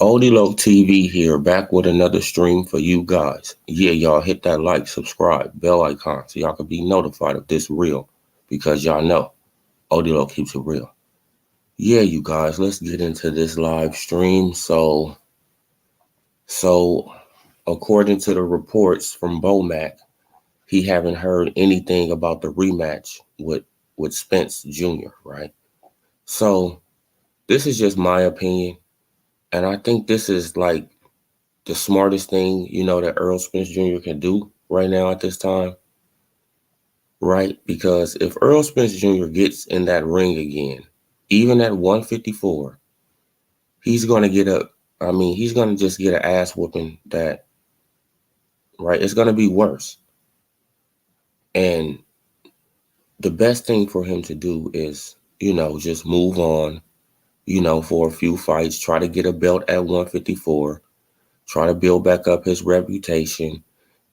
Odilo TV here, back with another stream for you guys. Yeah, y'all hit that like, subscribe, bell icon so y'all can be notified of this real, because y'all know Odilo keeps it real. Yeah, you guys, let's get into this live stream. So according to the reports from Bomac, he haven't heard anything about the rematch with Spence Jr., right? So this is just my opinion, and I think this is like the smartest thing, that Earl Spence Jr. can do right now at this time, right? Because if Earl Spence Jr. gets in that ring again, even at 154, he's going to he's going to just get an ass whooping that, right? It's going to be worse. And the best thing for him to do is, just move on, for a few fights, try to get a belt at 154, try to build back up his reputation,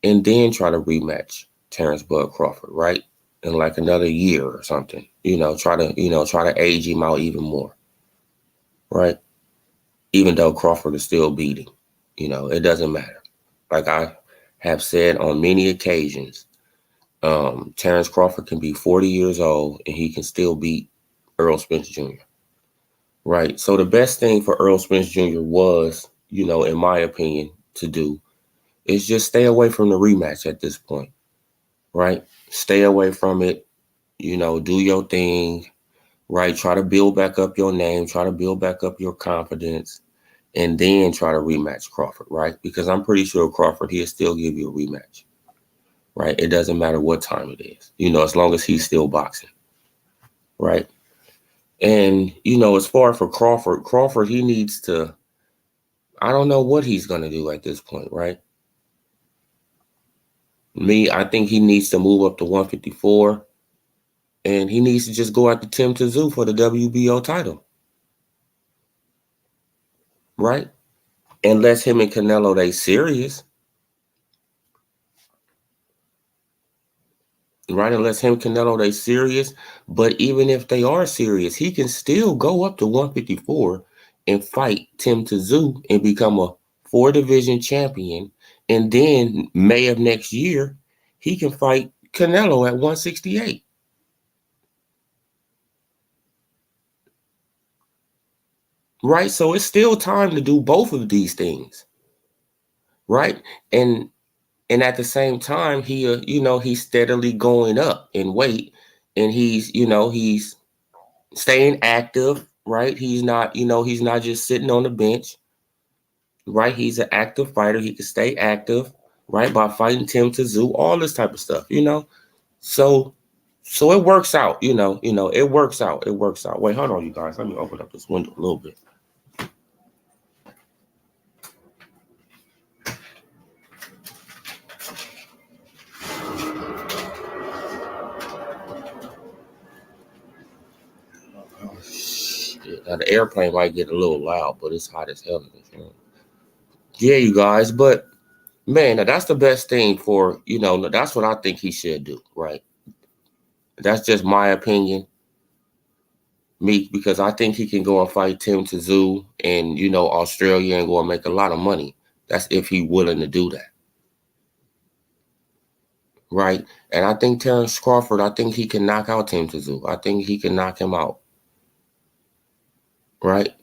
and then try to rematch Terrence Bud Crawford, right? In like another year or something, try to age him out even more, right? Even though Crawford is still beating, it doesn't matter. Like I have said on many occasions, Terrence Crawford can be 40 years old and he can still beat Earl Spence Jr., right? So the best thing for Earl Spence Jr. was, in my opinion, to do is just stay away from the rematch at this point, right? Stay away from it, do your thing, right? Try to build back up your name, try to build back up your confidence, and then try to rematch Crawford, right? Because I'm pretty sure Crawford, he'll still give you a rematch, right? It doesn't matter what time it is, as long as he's still boxing, right? And, as far for Crawford, he needs to, I don't know what he's going to do at this point, right? I think he needs to move up to 154, and he needs to just go after Tim Tszyu for the WBO title, right? Unless him and Canelo, they serious, right? Unless him and Canelo, they serious. But even if they are serious, he can still go up to 154 and fight Tim Tszyu and become a 4-division champion. And then May of next year, he can fight Canelo at 168. Right? So it's still time to do both of these things. Right? And at the same time, he's steadily going up in weight, and he's staying active, right? He's not just sitting on the bench, right? He's an active fighter. He can stay active, right? By fighting Tim Tszyu, all this type of stuff, So it works out, it works out. It works out. Wait, hold on, you guys. Let me open up this window a little bit. Now, the airplane might get a little loud, but it's hot as hell in this room. Yeah, you guys, but man, that's the best thing for, that's what I think he should do, right? That's just my opinion, because I think he can go and fight Tim Tszyu in, Australia and go and make a lot of money. That's if he's willing to do that, right? And I think Terrence Crawford, I think he can knock out Tim Tszyu. I think he can knock him out, right?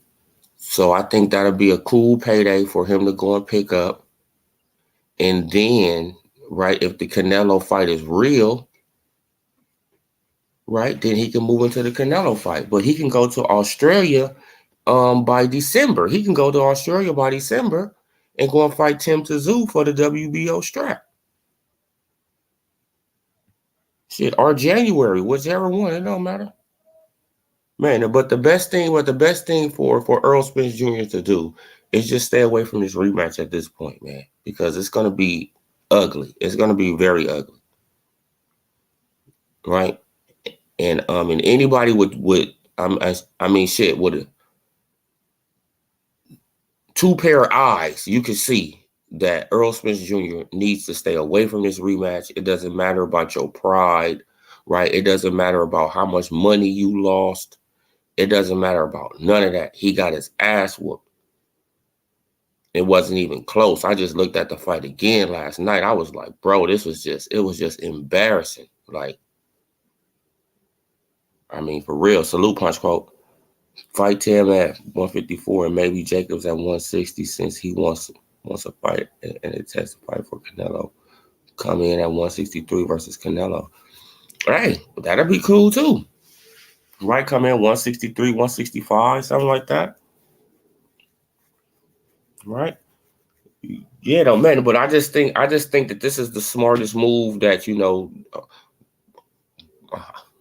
So I think that'll be a cool payday for him to go and pick up. And then, right, if the Canelo fight is real, right, then he can move into the Canelo fight. But he can go to Australia by December. He can go to Australia by December and go and fight Tim Tszyu for the WBO strap. Shit, or January, whichever one, it don't matter. Man, but the best thing for Earl Spence Jr. to do is just stay away from this rematch at this point, man, because it's gonna be ugly. It's gonna be very ugly, right? And anybody with with a two pair of eyes, you can see that Earl Spence Jr. needs to stay away from this rematch. It doesn't matter about your pride, right? It doesn't matter about how much money you lost. It doesn't matter about none of that. He got his ass whooped. It wasn't even close. I just looked at the fight again last night. I was like, bro, it was just embarrassing. Like, I mean, for real. Salute Punch quote. Fight Tim at 154 and maybe Jacobs at 160 since he wants a fight and a test fight for Canelo. Come in at 163 versus Canelo. Hey, that'd be cool too. Right, come in 163, 165, something like that. Right? Yeah, no man, but I just think that this is the smartest move that,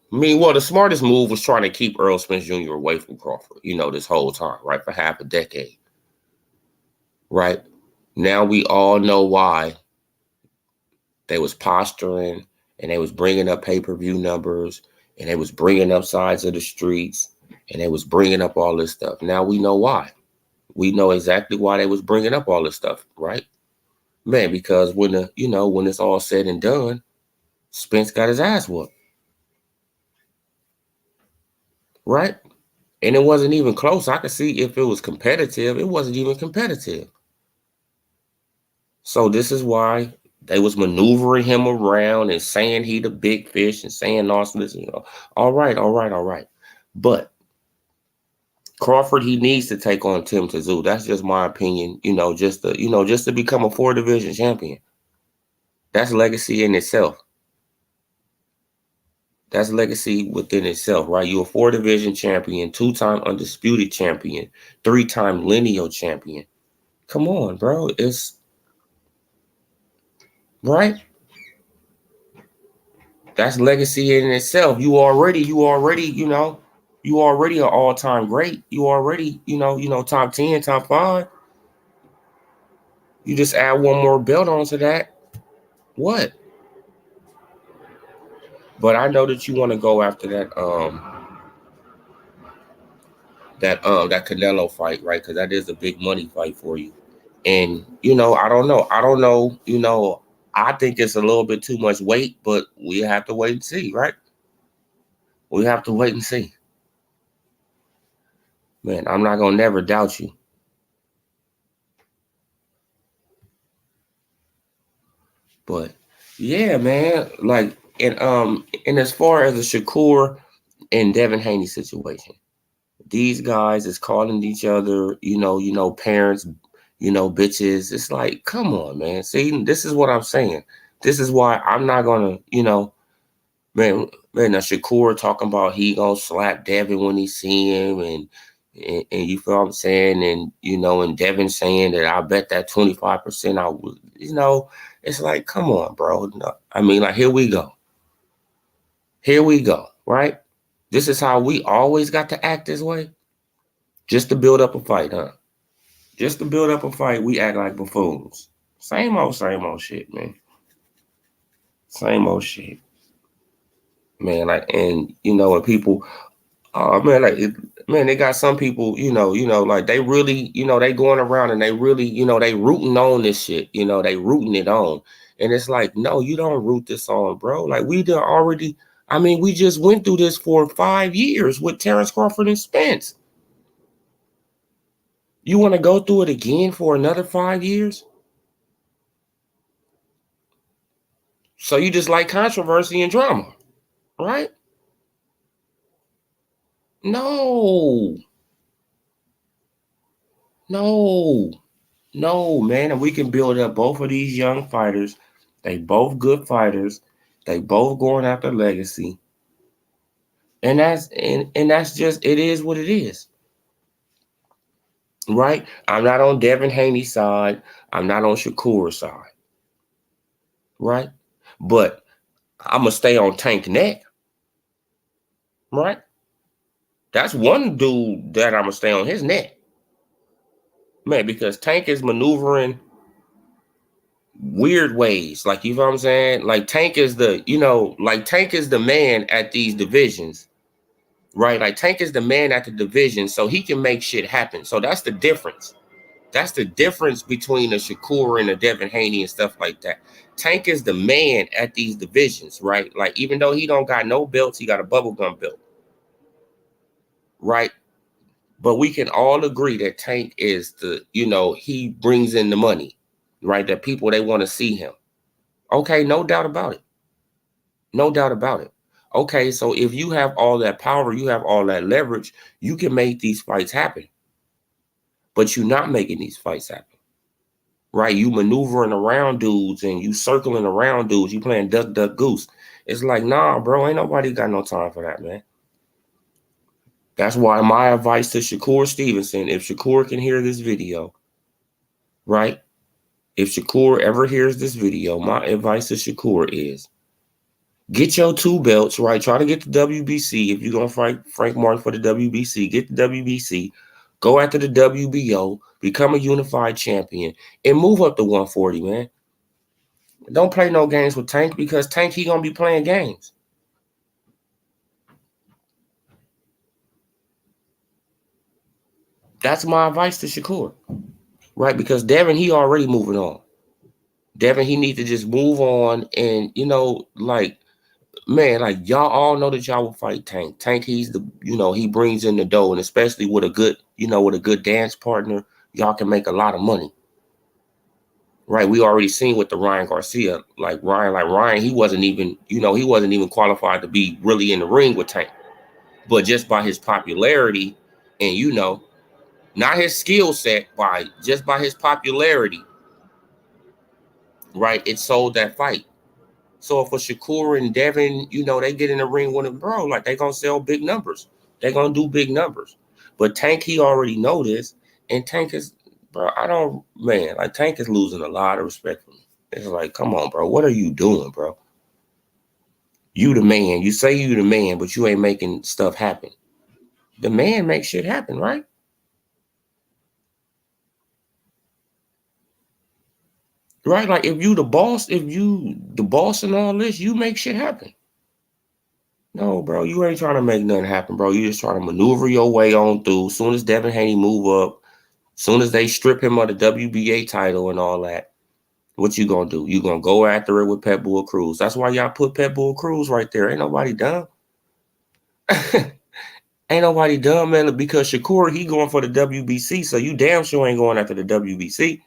well, the smartest move was trying to keep Earl Spence Jr. away from Crawford, this whole time, right? For half a decade. Right? Now we all know why they was posturing and they was bringing up pay-per-view numbers and they was bringing up sides of the streets and they was bringing up all this stuff. Now we know why. We know exactly why they was bringing up all this stuff, right? Man, because when it's all said and done, Spence got his ass whooped. Right? And it wasn't even close. I could see if it was competitive, it wasn't even competitive. So this is why they was maneuvering him around and saying he the big fish and saying all this, all right. But Crawford, he needs to take on Tim Tszyu. That's just my opinion, just to become a 4-division champion. That's legacy in itself. That's legacy within itself, right? You're a 4-division champion, 2-time undisputed champion, 3-time lineal champion. Come on, bro. It's right. That's legacy in itself. You already, you already an all-time great. You already, top 10, top 5. You just add one more belt onto that. What? But I know that you want to go after that Canelo fight, right? Because that is a big money fight for you. And I don't know. I think it's a little bit too much weight, but we have to wait and see, right? We have to wait and see. Man, I'm not gonna never doubt you. But yeah, man, like and as far as the Shakur and Devin Haney situation, these guys is calling each other, parents, bitches. It's like, come on, man. See, this is what I'm saying. This is why I'm not gonna, man, now Shakur talking about he gonna slap Devin when he see him, and you feel what I'm saying, and and Devin saying that I bet that 25% I would, it's like, come on, bro. No, I mean, like, here we go, right? This is how we always got to act this way, just to build up a fight, huh? Just to build up a fight, we act like buffoons. Same old shit, man. Same old shit, man. Like, and when people, oh man, like, man, they got some people, like they really, they going around and they really, they rooting on this shit, they rooting it on, and it's like, no, you don't root this on, bro. Like, we done already. I mean, we just went through this for 5 years with Terrence Crawford and Spence. You want to go through it again for another 5 years? So you just like controversy and drama, right? No, no, no, man. And we can build up both of these young fighters. They both good fighters. They both going after legacy. And that's just, it is what it is. Right? I'm not on Devin Haney's side. I'm not on Shakur's side. Right? But I'm gonna stay on Tank neck. Right? That's one dude that I'm gonna stay on his neck. Man, because Tank is maneuvering weird ways. Like, you know what I'm saying? Like, Tank is Tank is the man at these divisions, right? Like, Tank is the man at the division, so he can make shit happen. So that's the difference. That's the difference between a Shakur and a Devin Haney and stuff like that. Tank is the man at these divisions, right? Like, even though he don't got no belts, he got a bubblegum belt, right? But we can all agree that Tank is he brings in the money, right? That people, they want to see him. Okay, no doubt about it. No doubt about it. Okay, so if you have all that power, you have all that leverage, you can make these fights happen. But you're not making these fights happen. Right? You maneuvering around dudes and you circling around dudes, you playing duck, duck, goose. It's like, nah, bro, ain't nobody got no time for that, man. That's why my advice to Shakur Stevenson, if Shakur can hear this video, right? If Shakur ever hears this video, my advice to Shakur is get your 2 belts, right? Try to get the WBC. If you're going to fight Frank Martin for the WBC, get the WBC. Go after the WBO, become a unified champion, and move up to 140, man. Don't play no games with Tank, because Tank, he going to be playing games. That's my advice to Shakur, right? Because Devin, he already moving on. Devin, he need to just move on and, man, like, y'all all know that y'all will fight Tank. Tank, he's he brings in the dough, and especially with a good dance partner, y'all can make a lot of money. Right? We already seen with the Ryan Garcia, Ryan, he wasn't even qualified to be really in the ring with Tank. But just by his popularity and not his skill set, just by his popularity, right? It sold that fight. So for Shakur and Devin, they get in the ring with him, bro, like, they gonna sell big numbers. They gonna do big numbers. But Tank, he already know this, and Tank is, bro, Tank is losing a lot of respect for me. It's like, come on, bro, what are you doing, bro? You the man. You say you the man, but you ain't making stuff happen. The man makes shit happen, right? Right? Like, if you the boss and all this, you make shit happen. No, bro, you ain't trying to make nothing happen, bro. You just trying to maneuver your way on through. Soon as Devin Haney move up, soon as they strip him of the WBA title and all that, what you gonna do? You gonna go after it with Pitbull Cruz. That's why y'all put Pitbull Cruz right there. Ain't nobody dumb. Ain't nobody dumb, man, because Shakur, he going for the WBC, so you damn sure ain't going after the WBC.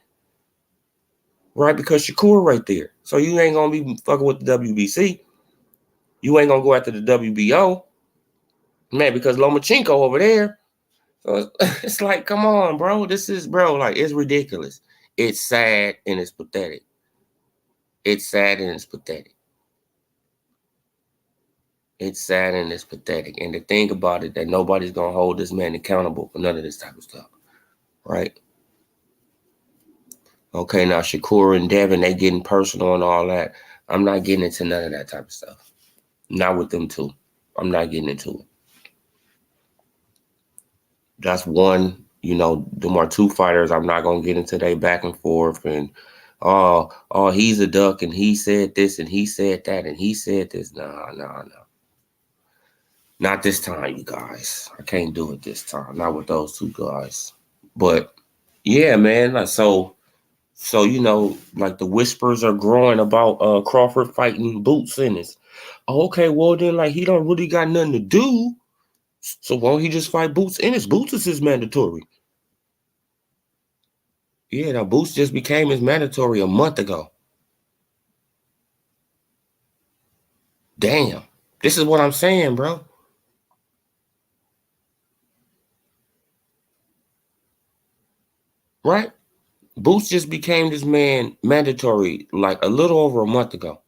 Right? Because Shakur right there. So you ain't gonna be fucking with the WBC. You ain't gonna go after the WBO. Man, because Lomachenko over there. So it's like, come on, bro. Like, it's ridiculous. It's sad and it's pathetic. It's sad and it's pathetic. It's sad and it's pathetic. And to think about it, that nobody's gonna hold this man accountable for none of this type of stuff. Right? Okay, now Shakur and Devin, they getting personal and all that. I'm not getting into none of that type of stuff. Not with them two. I'm not getting into it. That's one, them are 2 fighters. I'm not gonna get into their back and forth and he's a duck and he said this and he said that and he said this. No. Not this time, you guys. I can't do it this time. Not with those 2 guys. But yeah, man. Like, so like, the whispers are growing about Crawford fighting Boots Ennis. Okay, well then, like, he don't really got nothing to do. So why don't he just fight Boots Ennis? Boots is mandatory. Yeah, now Boots just became his mandatory a month ago. Damn. This is what I'm saying, bro. Right? Boots just became this man mandatory like a little over a month ago.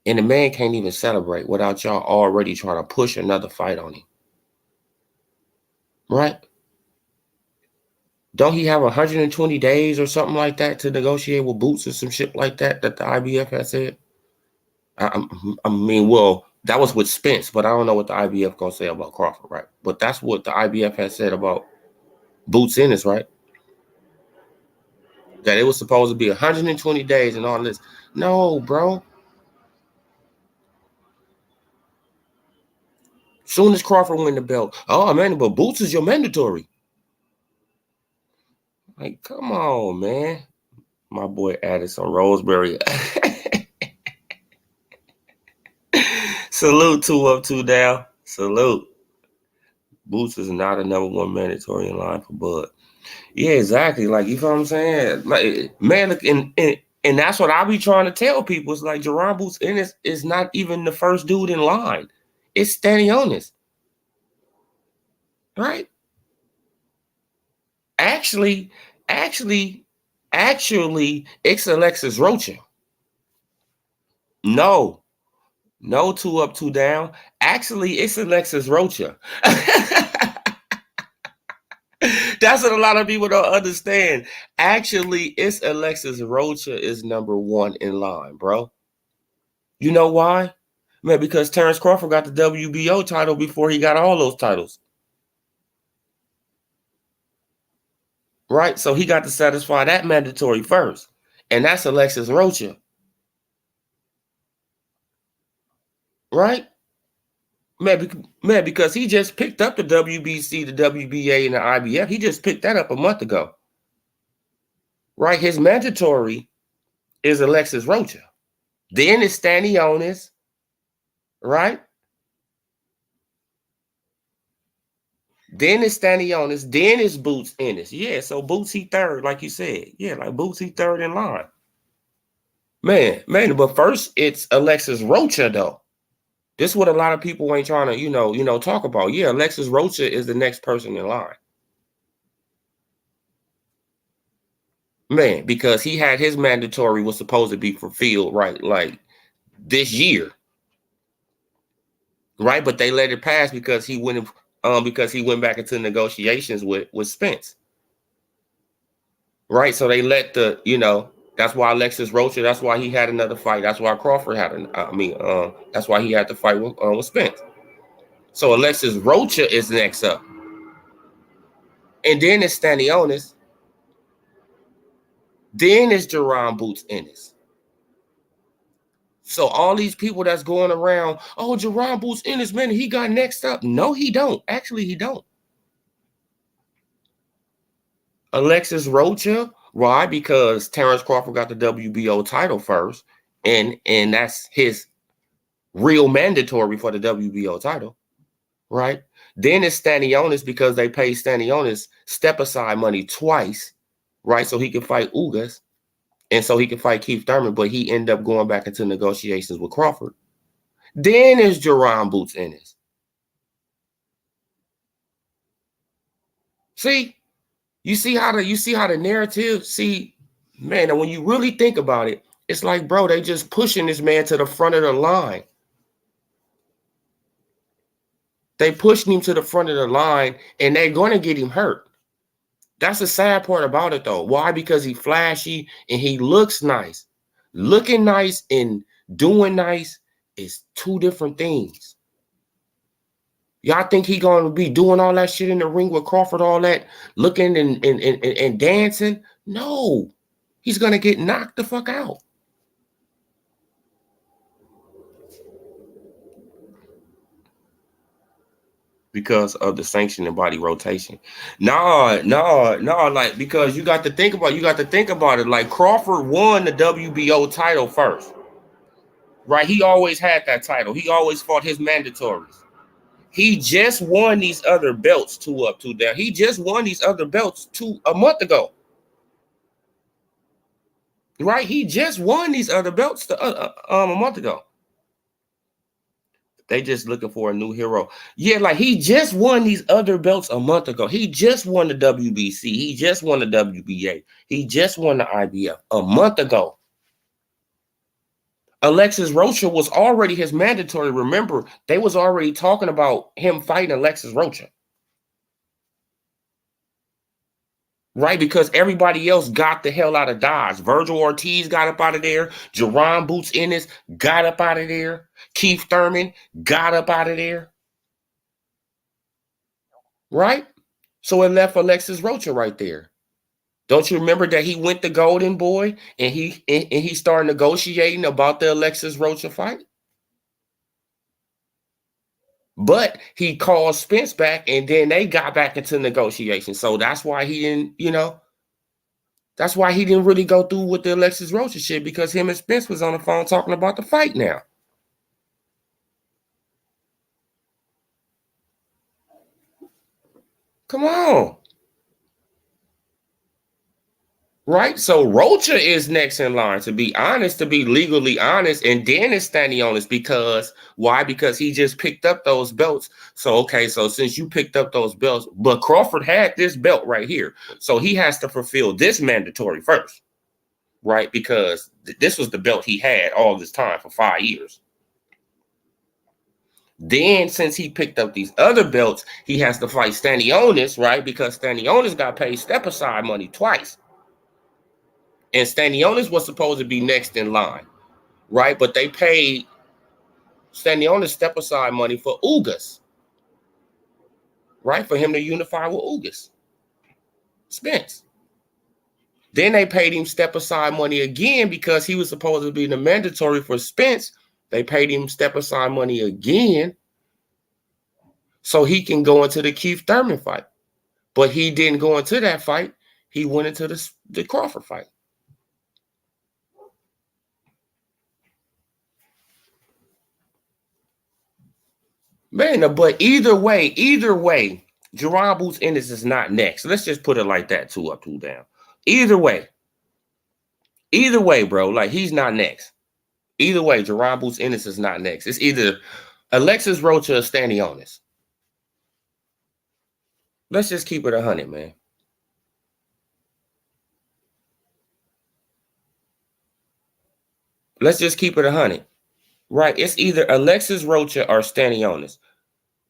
And the man can't even celebrate without y'all already trying to push another fight on him. Right? Don't he have 120 days or something like that to negotiate with Boots or some shit like that the IBF has said? I mean, well, that was with Spence, but I don't know what the IBF gonna say about Crawford, right? But that's what the IBF has said about Boots Ennis, right? That it was supposed to be 120 days and all this. No, bro. Soon as Crawford win the belt, oh man, but Boots is your mandatory. Like, come on, man. My boy added some Roseberry. Salute, 2 up, 2 down. Salute. Boots is not a number one mandatory in line for Bud. Yeah, exactly. Like, you feel what I'm saying? Like, man, look, and that's what I be trying to tell people. It's like Jerron Boots Ennis is not even the first dude in line. It's Stanionis. Right? Actually, it's Alexis Rocha. No, 2 up, 2 down. Actually, it's Alexis Rocha. That's what a lot of people don't understand. Actually, it's Alexis Rocha is number 1 in line, bro. You know why? Man, because Terrence Crawford got the WBO title before he got all those titles. Right? So he got to satisfy that mandatory first. And that's Alexis Rocha. Right? Man, because he just picked up the WBC, the WBA, and the IBF. He just picked that up a month ago. Right? His mandatory is Alexis Rocha. Then it's Stanionis. Right? Then it's Stanionis. Then it's Boots Ennis. Yeah, so Boots he third, like you said. Yeah, like Boots he third in line. Man, but first it's Alexis Rocha, though. This is what a lot of people ain't trying to, talk about. Yeah, Alexis Rocha is the next person in line. Man, because he had his mandatory was supposed to be fulfilled, right, like this year. Right, but they let it pass because he went back into negotiations with Spence. Right, so they let that's why Alexis Rocha, that's why he had another fight. That's why Crawford had that's why he had to fight with Spence. So Alexis Rocha is next up. And then it's Stanionis. Then it's Jerron Boots Ennis. So all these people that's going around, oh, Jerron Boots Ennis, man, he got next up. No, he don't. Actually, he don't. Alexis Rocha, why? Because Terrence Crawford got the WBO title first, and that's his real mandatory for the WBO title, right? Then it's Stanionis because they paid Stanionis step-aside money twice, right? So he could fight Ugas, and so he could fight Keith Thurman, but he ended up going back into negotiations with Crawford. Then there's Jerron Boots Ennis. See? You see how the narrative, man, and when you really think about it, it's like, bro, they just pushing this man to the front of the line. They pushing him to the front of the line, and they're going to get him hurt. That's the sad part about it, though. Why? Because he's flashy and he looks nice. Looking nice and doing nice is two different things. Y'all think he going to be doing all that shit in the ring with Crawford, all that looking and dancing? No. He's going to get knocked the fuck out. Because of the sanction and body rotation. No, like, because you got to think about it. Like, Crawford won the WBO title first. Right? He always had that title. He always fought his mandatories. He just won these other belts 2 up, 2 down. He just won these other belts a month ago. Right? He just won these other belts a month ago. They just looking for a new hero. Yeah, like, he just won these other belts a month ago. He just won the WBC. He just won the WBA. He just won the IBF a month ago. Alexis Rocha was already his mandatory. Remember, they was already talking about him fighting Alexis Rocha. Right? Because everybody else got the hell out of Dodge. Virgil Ortiz got up out of there. Jerron Boots Ennis got up out of there. Keith Thurman got up out of there. Right? So it left Alexis Rocha right there. Don't you remember that he went to Golden Boy and he started negotiating about the Alexis Rocha fight? But he called Spence back, and then they got back into negotiations. So that's why he didn't, that's why he didn't really go through with the Alexis Rocha shit, because him and Spence was on the phone talking about the fight now. Come on. Right? So Rocha is next in line, to be honest, to be legally honest, and then it's Stanionis because why? Because he just picked up those belts. So okay, so since you picked up those belts, but Crawford had this belt right here, so he has to fulfill this mandatory first, right? Because this was the belt he had all this time for 5 years. Then, since he picked up these other belts, he has to fight Stanionis, right? Because Stanionis got paid step aside money twice. And Stanionis was supposed to be next in line, right? But they paid Stanionis step aside money for Ugas, right? For him to unify with Ugas, Spence. Then they paid him step aside money again because he was supposed to be the mandatory for Spence. They paid him step aside money again so he can go into the Keith Thurman fight. But he didn't go into that fight. He went into the Crawford fight. Man, but either way, Jerron Boots Ennis is not next. Let's just put it like that, 2 up, 2 down. Either way, bro, like he's not next. Either way, Jerron Boots Ennis is not next. It's either Alexis Rocha or Stanionis. Let's just keep it 100, man. Let's just keep it 100. Right? It's either Alexis Rocha or Stanionis.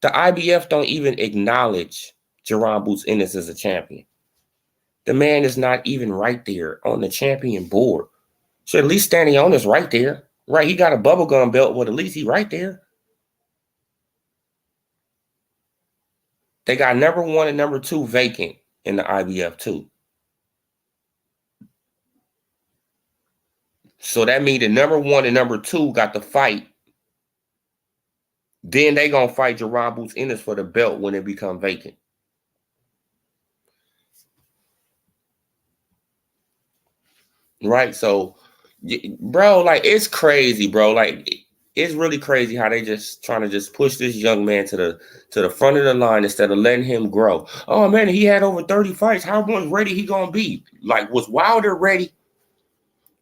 The IBF don't even acknowledge Jerron Boots Ennis as a champion. The man is not even right there on the champion board. So at least Stanionis right there. Right? He got a bubblegum belt, but at least he right there. They got number 1 and number 2 vacant in the IBF too. So that means the number 1 and number 2 got to fight. Then they gonna fight Jerron Boots Ennis for the belt when it become vacant. Right? So, bro, like it's crazy, bro. Like it's really crazy how they just trying to just push this young man to the front of the line instead of letting him grow. Oh man, he had over 30 fights. How much ready he gonna be? Like, was Wilder ready?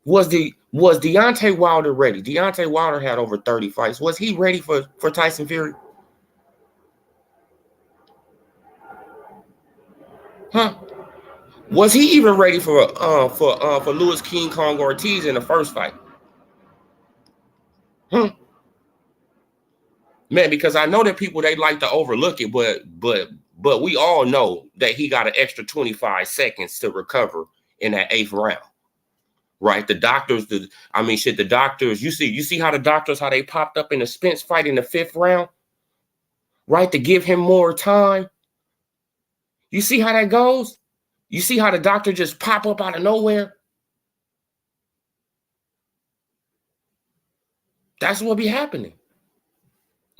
Was Deontay Wilder ready? Deontay Wilder had over 30 fights. Was he ready for Tyson Fury? Huh? Was he even ready for Louis King Kong Ortiz in the first fight? Man, because I know that people, they like to overlook it, but we all know that he got an extra 25 seconds to recover in that 8th round. Right? The doctors, the doctors, you see how the doctors, how they popped up in the Spence fight in the 5th round, right? To give him more time. You see how that goes? You see how the doctor just pop up out of nowhere? That's what be happening.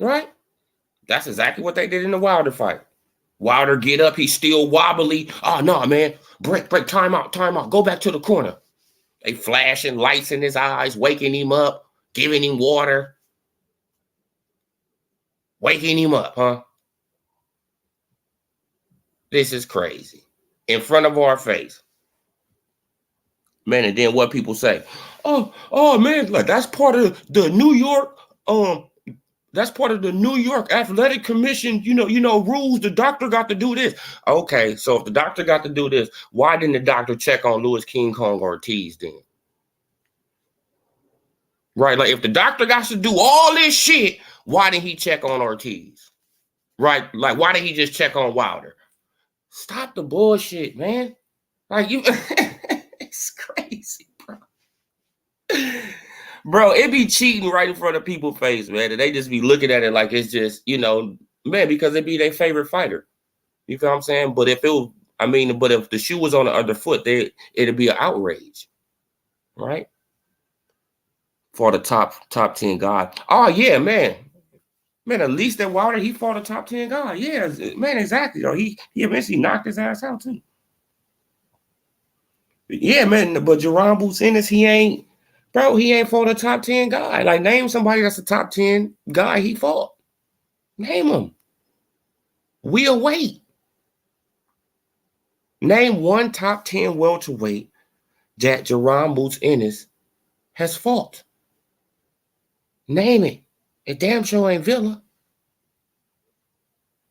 Right? That's exactly what they did in the Wilder fight. Wilder get up, he's still wobbly. Oh, no, man. Break, time out. Go back to the corner. They flashing lights in his eyes, waking him up, giving him water. Waking him up, huh? This is crazy. In front of our face. Man, and then what people say? Oh man, like that's part of the New York, that's part of the New York Athletic Commission, rules. The doctor got to do this. Okay, so if the doctor got to do this, why didn't the doctor check on Louis King Kong Ortiz then? Right, like if the doctor got to do all this shit, why didn't he check on Ortiz? Right, like why didn't he just check on Wilder? Stop the bullshit, man. Like you, it's crazy, bro. Bro, it be cheating right in front of people's face, man. And they just be looking at it like it's just, man, because it be their favorite fighter. You feel what I'm saying? But if if the shoe was on the other foot, it'd be an outrage, right? For the top 10 guy. Oh yeah, man. Man, at least that Wilder, he fought a top 10 guy. Yeah, man, exactly. He eventually knocked his ass out too. Yeah, man, but Jerron Boots Ennis, he ain't fought a top 10 guy. Like, name somebody that's a top 10 guy he fought. Name him. We'll wait. Name one top 10 welterweight that Jerron Boots Ennis has fought. Name it. It damn sure ain't Villa.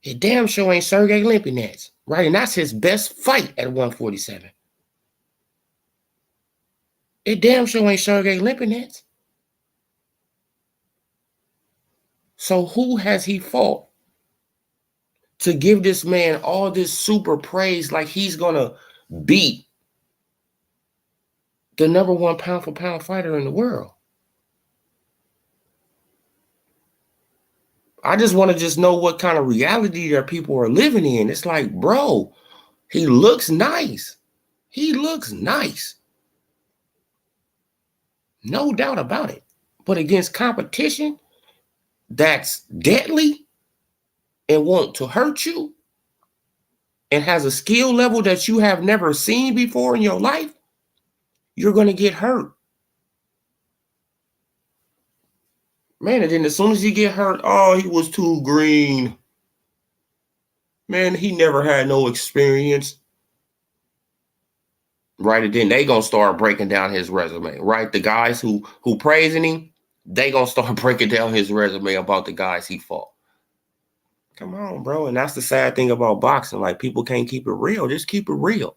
It damn sure ain't Sergey Limpinets. Right? And that's his best fight at 147. It damn sure ain't Sergey Limpinets. So who has he fought to give this man all this super praise like he's going to beat the number one pound for pound fighter in the world? I just want to just know what kind of reality that people are living in. It's like, bro, he looks nice. He looks nice. No doubt about it. But against competition that's deadly and want to hurt you and has a skill level that you have never seen before in your life, you're going to get hurt. Man, and then as soon as you get hurt, oh, he was too green. Man, he never had no experience. Right, and then they gonna start breaking down his resume. Right, the guys who praising him, they gonna start breaking down his resume about the guys he fought. Come on, bro, and that's the sad thing about boxing. Like, people can't keep it real. Just keep it real.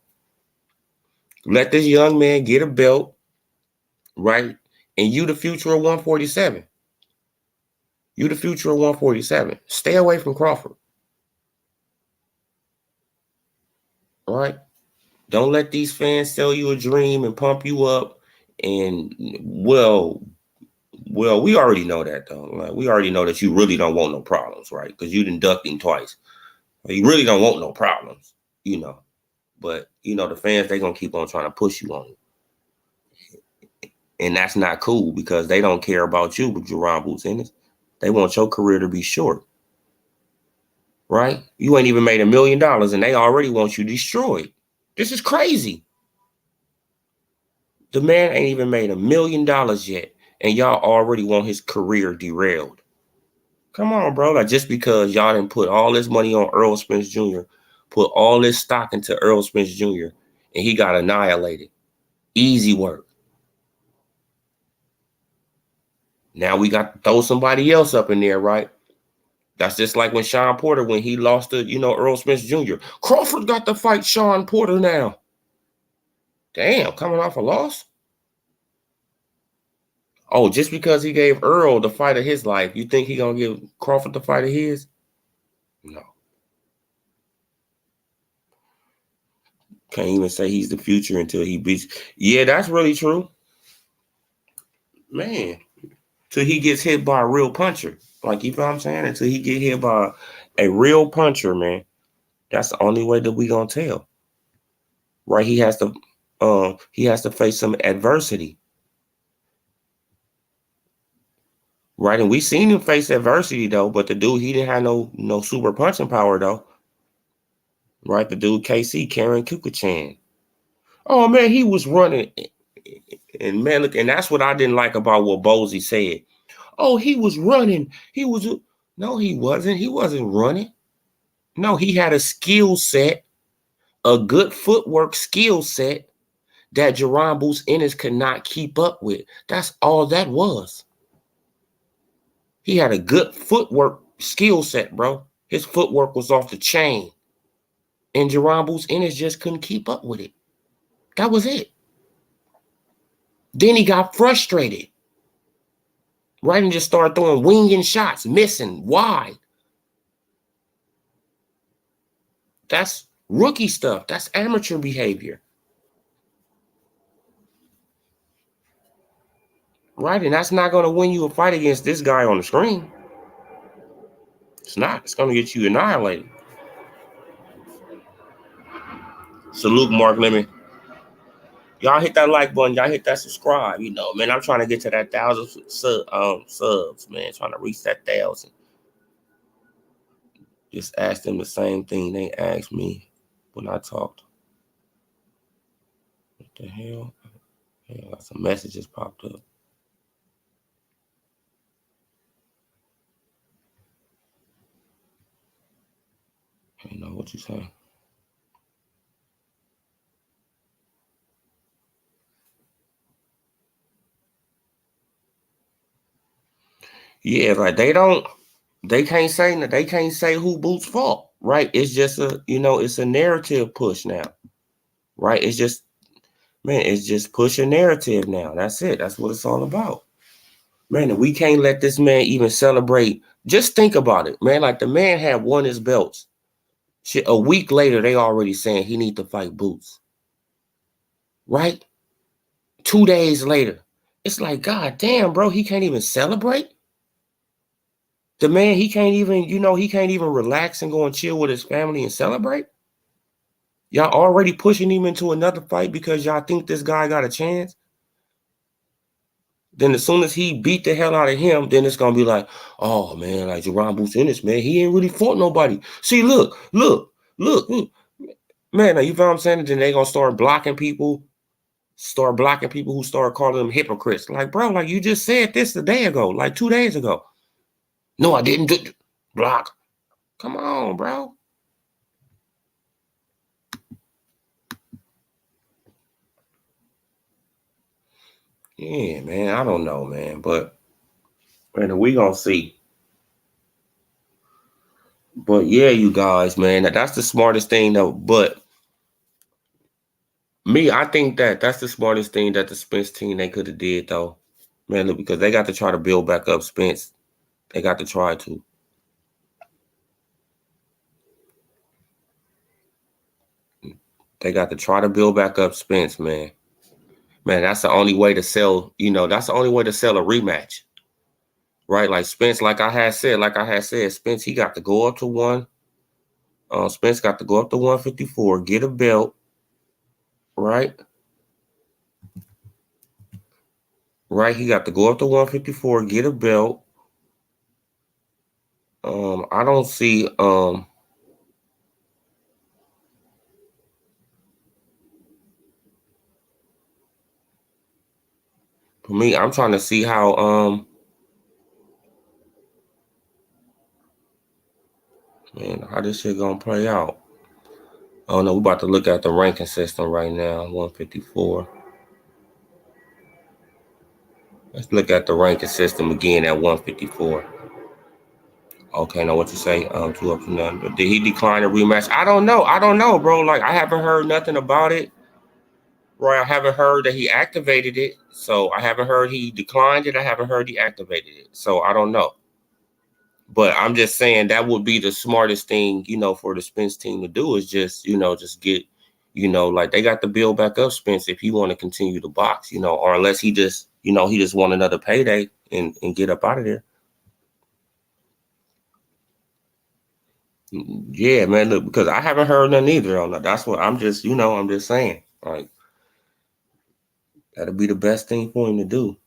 Let this young man get a belt, right? And you the future of 147. You the future of 147. Stay away from Crawford. All right? Don't let these fans sell you a dream and pump you up. And well, we already know that though. Like, we already know that you really don't want no problems, right? Because you done ducked him twice. You really don't want no problems, you know. But you know, the fans, they gonna keep on trying to push you on it. And that's not cool because they don't care about you with Jerron Boots Ennis. They want your career to be short. Right? You ain't even made $1 million and they already want you destroyed. This is crazy. The man ain't even made $1 million yet, and y'all already want his career derailed. Come on, bro. Like, just because y'all didn't put all this money on Earl Spence Jr., put all this stock into Earl Spence Jr., and he got annihilated. Easy work. Now we got to throw somebody else up in there, right? That's just like when Sean Porter, when he lost to, Earl Spence Jr. Crawford got to fight Sean Porter now. Damn, coming off a loss? Oh, just because he gave Earl the fight of his life, you think he gonna give Crawford the fight of his? No. Can't even say he's the future until he beats. Yeah, that's really true. Man, till he gets hit by a real puncher. Like, you know what I'm saying? Until he get hit by a real puncher, man. That's the only way that we gonna tell. Right? He has to face some adversity. Right? And we seen him face adversity though, but the dude, he didn't have no super punching power though. Right? The dude KC, Karen Kukachan. Oh man, he was running. And man, look, and that's what I didn't like about what Bozy said. Oh, he was running. No, he wasn't. He wasn't running. No, he had a skill set, a good footwork skill set that Jerron Boots Ennis could not keep up with. That's all that was. He had a good footwork skill set, bro. His footwork was off the chain. And Jerron Boots Ennis just couldn't keep up with it. That was it. Then he got frustrated. Right, and just started throwing winging shots, missing, wide. That's rookie stuff. That's amateur behavior. Right, and that's not going to win you a fight against this guy on the screen. It's not. It's going to get you annihilated. Salute, Mark Lemon. Y'all hit that like button. Y'all hit that subscribe. Man, I'm trying to get to that 1,000 subs, man. Trying to reach that 1,000. Just ask them the same thing they asked me when I talked. What the hell? Yeah, some messages popped up. I don't know what you saying. Yeah, like they can't say who Boots' fault, right? It's just it's a narrative push now, right? It's just push a narrative now. That's it. That's what it's all about. Man, and we can't let this man even celebrate. Just think about it, man. Like the man had won his belts. Shit, a week later, they already saying he need to fight Boots. Right? 2 days later. It's like, God damn, bro, he can't even celebrate. The man, he can't even relax and go and chill with his family and celebrate. Y'all already pushing him into another fight because y'all think this guy got a chance. Then as soon as he beat the hell out of him, then it's gonna be like, oh man, like Jerron Boots Ennis, man, he ain't really fought nobody. See, look. Man, you feel what I'm saying? And then they gonna start blocking people who start calling them hypocrites. Like, bro, like you just said this a day ago, like 2 days ago. No, I didn't do block. Come on, bro. Yeah, man, I don't know, man, but man, we gonna see. But yeah, you guys, man, that's the smartest thing though. But me, I think that's the smartest thing that the Spence team they could have did though, man. Look, because they got to try to build back up Spence. They got to try to. They got to try to build back up Spence, man. Man, that's the only way to sell. That's the only way to sell a rematch, right? Like Spence, like I had said, Spence he got to go up to one. Spence got to go up to 154, get a belt, right? Right, he got to go up to 154, get a belt. I don't see for me, I'm trying to see how man, how this shit gonna play out. Oh no, we about to look at the ranking system right now, 154. Let's look at the ranking system again at 154. Okay, now what you say? 2 up to 9. Did he decline a rematch? I don't know. Bro. Like I haven't heard nothing about it. Right, I haven't heard that he activated it. So I haven't heard he declined it. I haven't heard he activated it. So I don't know. But I'm just saying that would be the smartest thing, for the Spence team to do is just get, like they got to build back up Spence if he want to continue to box, or unless he just want another payday and get up out of there. Yeah, man, look, because I haven't heard nothing either on that. That's what I'm just saying. Like, that'll be the best thing for him to do.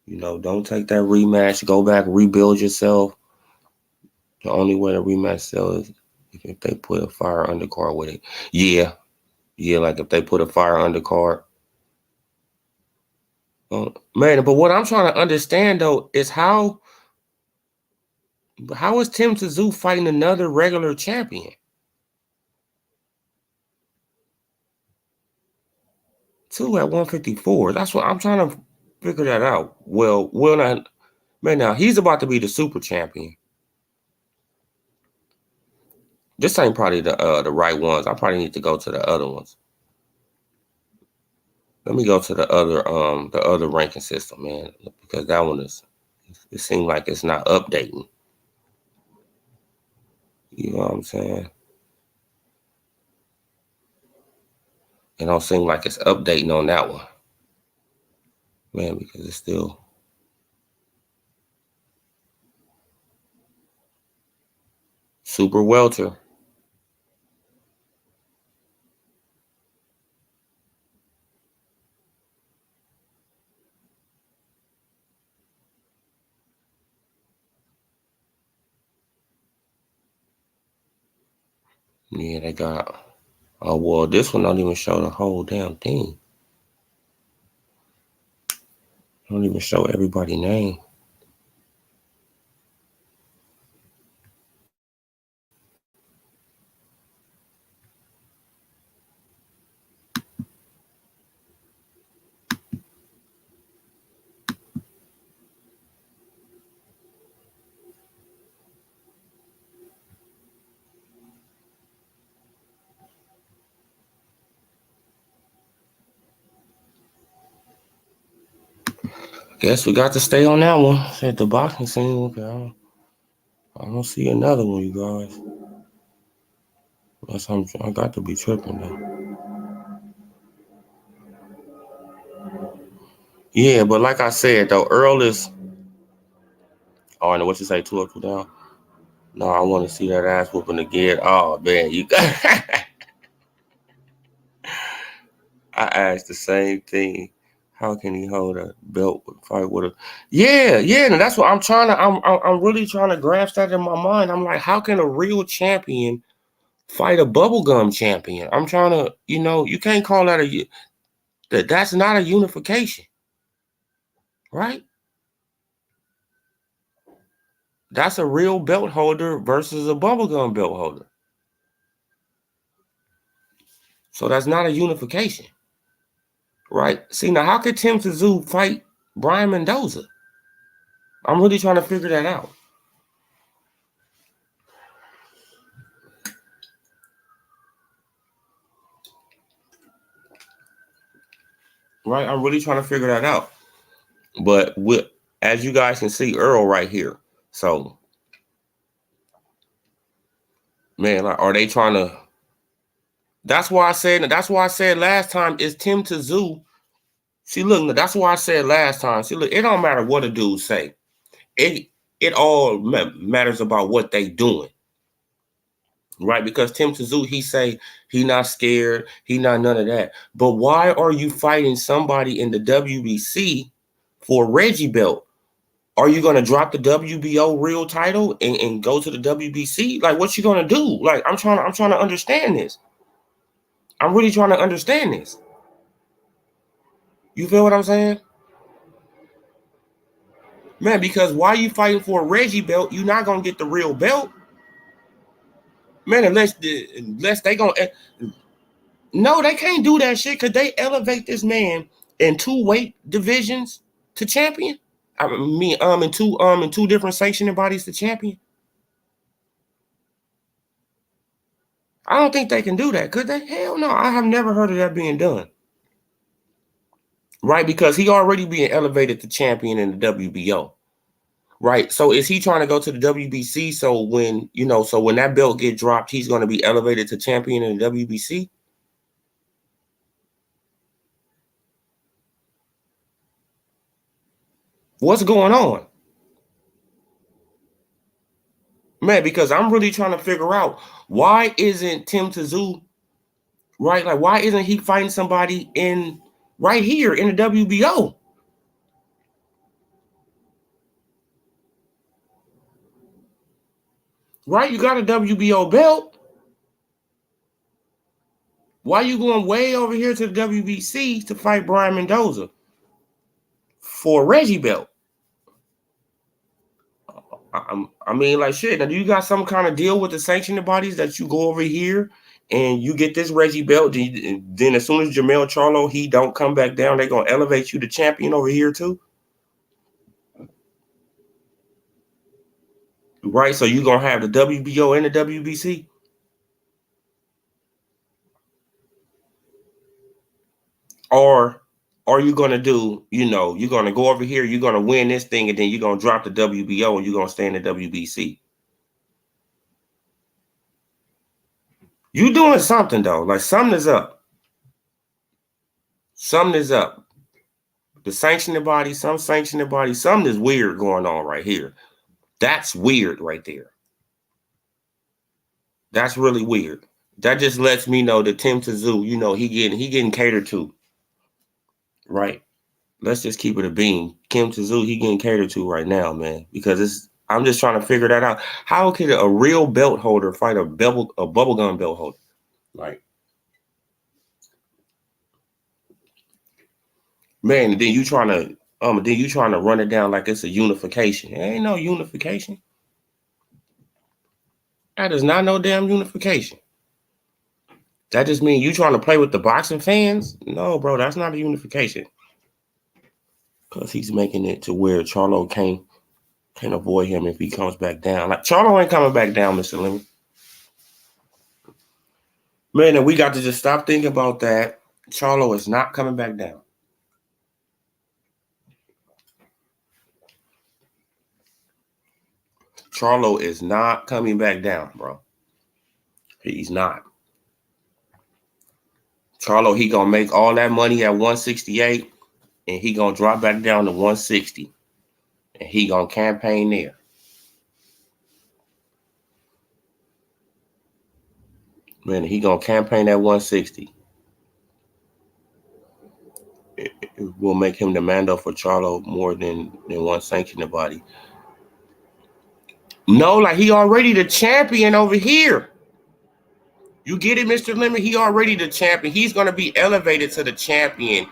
Don't take that rematch, go back, rebuild yourself. The only way to rematch sell is if they put a fire undercard with it. Yeah. Yeah, like if they put a fire undercard. Man, but what I'm trying to understand though is how is Tim Tszyu fighting another regular champion? Two at 154. That's what I'm trying to figure that out. Well, not man. Now he's about to be the super champion. This ain't probably the right ones. I probably need to go to the other ones. Let me go to the other ranking system, man, because that one it seems like it's not updating. You know what I'm saying? It don't seem like it's updating on that one, man, because it's still super welter. Yeah, they got. Oh well, this one don't even show the whole damn thing. Don't even show everybody's name. Guess we got to stay on that one. Said the boxing scene. Okay, I don't see another one, you guys. I got to be tripping though. Yeah, but like I said though, Earl is. Oh, I know what you say. 2 up, 2 down. No, I want to see that ass whooping again. Oh man, you. I asked the same thing. How can he hold a belt fight with a? Yeah, yeah. And that's what I'm trying to. I'm really trying to grasp that in my mind. I'm like, how can a real champion fight a bubblegum champion? I'm trying to. You can't call that that's not a unification, right? That's a real belt holder versus a bubblegum belt holder. So that's not a unification, right? See, now how could Tim Tszyu fight Brian Mendoza? I'm really trying to figure that out. Right? I'm really trying to figure that out. But as you guys can see, Earl right here. So, man, like, are they trying to? That's why I said. That's why I said last time is Tim Tszyu. See, look, that's why I said last time. See, look, it don't matter what a dude say. It all matters about what they doing, right? Because Tim Tszyu, he say he not scared, he not none of that. But why are you fighting somebody in the WBC for Reggie belt? Are you gonna drop the WBO real title and go to the WBC? Like, what you gonna do? Like, I'm trying to understand this. I'm really trying to understand this. You feel what I'm saying? Man, because why you fighting for a Reggie belt, you're not gonna get the real belt. Man, unless they gonna no, they can't do that shit because they elevate this man in 2 weight divisions to champion. I mean, in two different sanctioning bodies to champion. I don't think they can do that, could they? Hell no, I have never heard of that being done. Right, because he already being elevated to champion in the WBO. Right, so is he trying to go to the WBC? So when that belt get dropped, he's going to be elevated to champion in the WBC. What's going on, man? Because I'm really trying to figure out why isn't Tim Tszyu right? Like, why isn't he fighting somebody right here in the WBO? Right, you got a WBO belt. Why you going way over here to the WBC to fight Brian Mendoza for a Reggie belt? I mean, like, shit. Now, do you got some kind of deal with the sanctioning bodies that you go over here and you get this Reggie belt? Then as soon as Jermell Charlo, he don't come back down, they're going to elevate you to champion over here too? Right, so you're going to have the WBO and the WBC? Or are you going to do, you're going to go over here, you're going to win this thing, and then you're going to drop the WBO and you're going to stay in the WBC? You doing something, though. Like, something is up. Something is up. The sanctioning body, something is weird going on right here. That's weird right there. That's really weird. That just lets me know that Tim Tszyu, he getting catered to. Right. Let's just keep it a beam. Kim Tszyu, he getting catered to right now, man. Because I'm just trying to figure that out. How could a real belt holder fight a bubblegum belt holder? Like, man, then you trying to run it down like it's a unification. It ain't no unification. That is not no damn unification. That just means you trying to play with the boxing fans? No, bro, that's not a unification. Because he's making it to where Charlo can't avoid him if he comes back down. Like, Charlo ain't coming back down, Mr. Lemon. Man, and we got to just stop thinking about that. Charlo is not coming back down. Charlo is not coming back down, bro. He's not. Charlo, he gonna make all that money at 168, and he gonna drop back down to 160, and he gonna campaign there. Man, he gonna campaign at 160. It will make him the Mando for Charlo more than one sanctioned body. No, like he already the champion over here. You get it, Mr. Lemon? He already the champion. He's gonna be elevated to the champion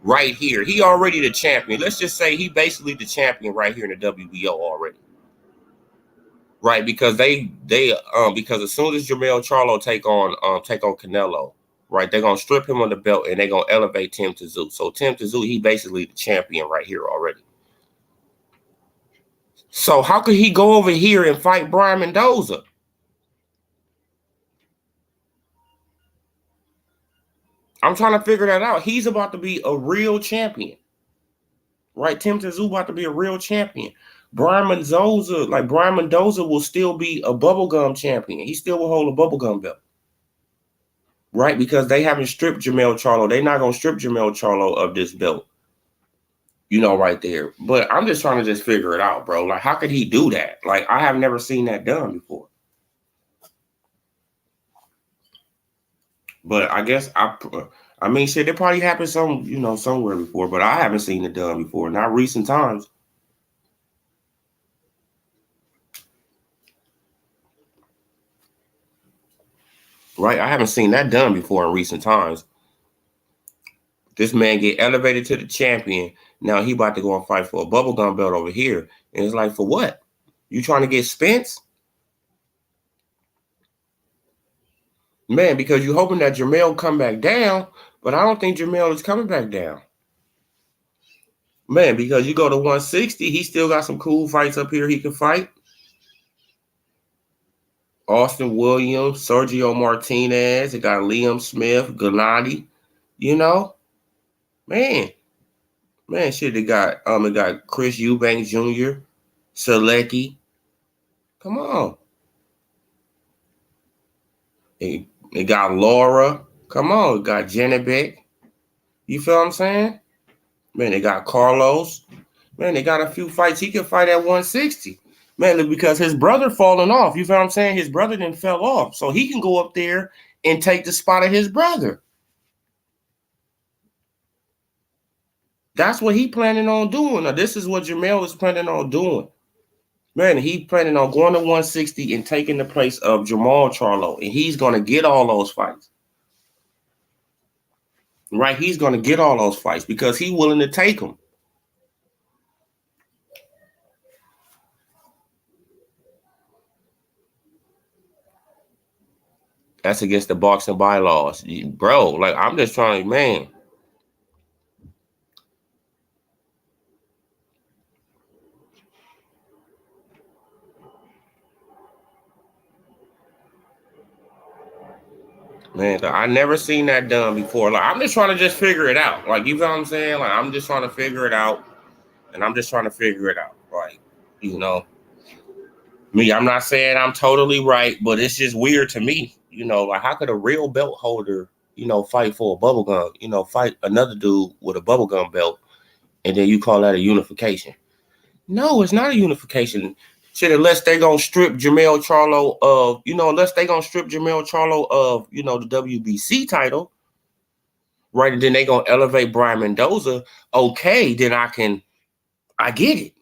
right here. He already the champion. Let's just say he basically the champion right here in the WBO already. Right, because because as soon as Jermell Charlo take on Canelo, right, they're gonna strip him on the belt and they're gonna elevate Tim Tszyu. So Tim Tszyu, he basically the champion right here already. So how could he go over here and fight Brian Mendoza? I'm trying to figure that out. He's about to be a real champion. Right? Tim Tszyu about to be a real champion. Brian Mendoza will still be a bubblegum champion. He still will hold a bubblegum belt. Right? Because they haven't stripped Jermell Charlo. They're not going to strip Jermell Charlo of this belt. You know, right there. But I'm just trying to just figure it out, bro. Like, how could he do that? Like, I have never seen that done before. But I guess I mean, shit, it probably happened somewhere before, but I haven't seen it done before. Not recent times. Right? I haven't seen that done before in recent times. This man get elevated to the champion. Now he about to go and fight for a bubblegum belt over here. And it's like, for what? You trying to get Spence? Man, because you hoping that Jermell come back down, but I don't think Jermell is coming back down. Man, because you go to 160, he still got some cool fights up here he can fight. Austin Williams, Sergio Martinez, it got Liam Smith, Gennady, you know? Man, shit, it got Chris Eubanks Jr., Selecki. Come on. It got Laura. Come on, it got Jennebeck. You feel what I'm saying? Man, they got Carlos. Man, they got a few fights. He can fight at 160. Man, because his brother falling off. You feel what I'm saying? His brother didn't fell off. So he can go up there and take the spot of his brother. That's what he planning on doing. Now, this is what Jermell is planning on doing. Man, he planning on going to 160 and taking the place of Jermall Charlo. And he's going to get all those fights. Right? He's going to get all those fights because he's willing to take them. That's against the boxing bylaws. Bro, like, I'm just trying, man. Man, I never seen that done before. Like, I'm just trying to just figure it out. Like, you know what I'm saying? Like, I'm just trying to figure it out. And I'm just trying to figure it out. Like, you know, me, I'm not saying I'm totally right, but it's just weird to me. You know, like, how could a real belt holder, fight for a bubblegum, fight another dude with a bubblegum belt, and then you call that a unification? No, it's not a unification. Shit, unless they gonna strip Jermell Charlo of, the WBC title, right? And then they gonna elevate Brian Mendoza. Okay, then I get it,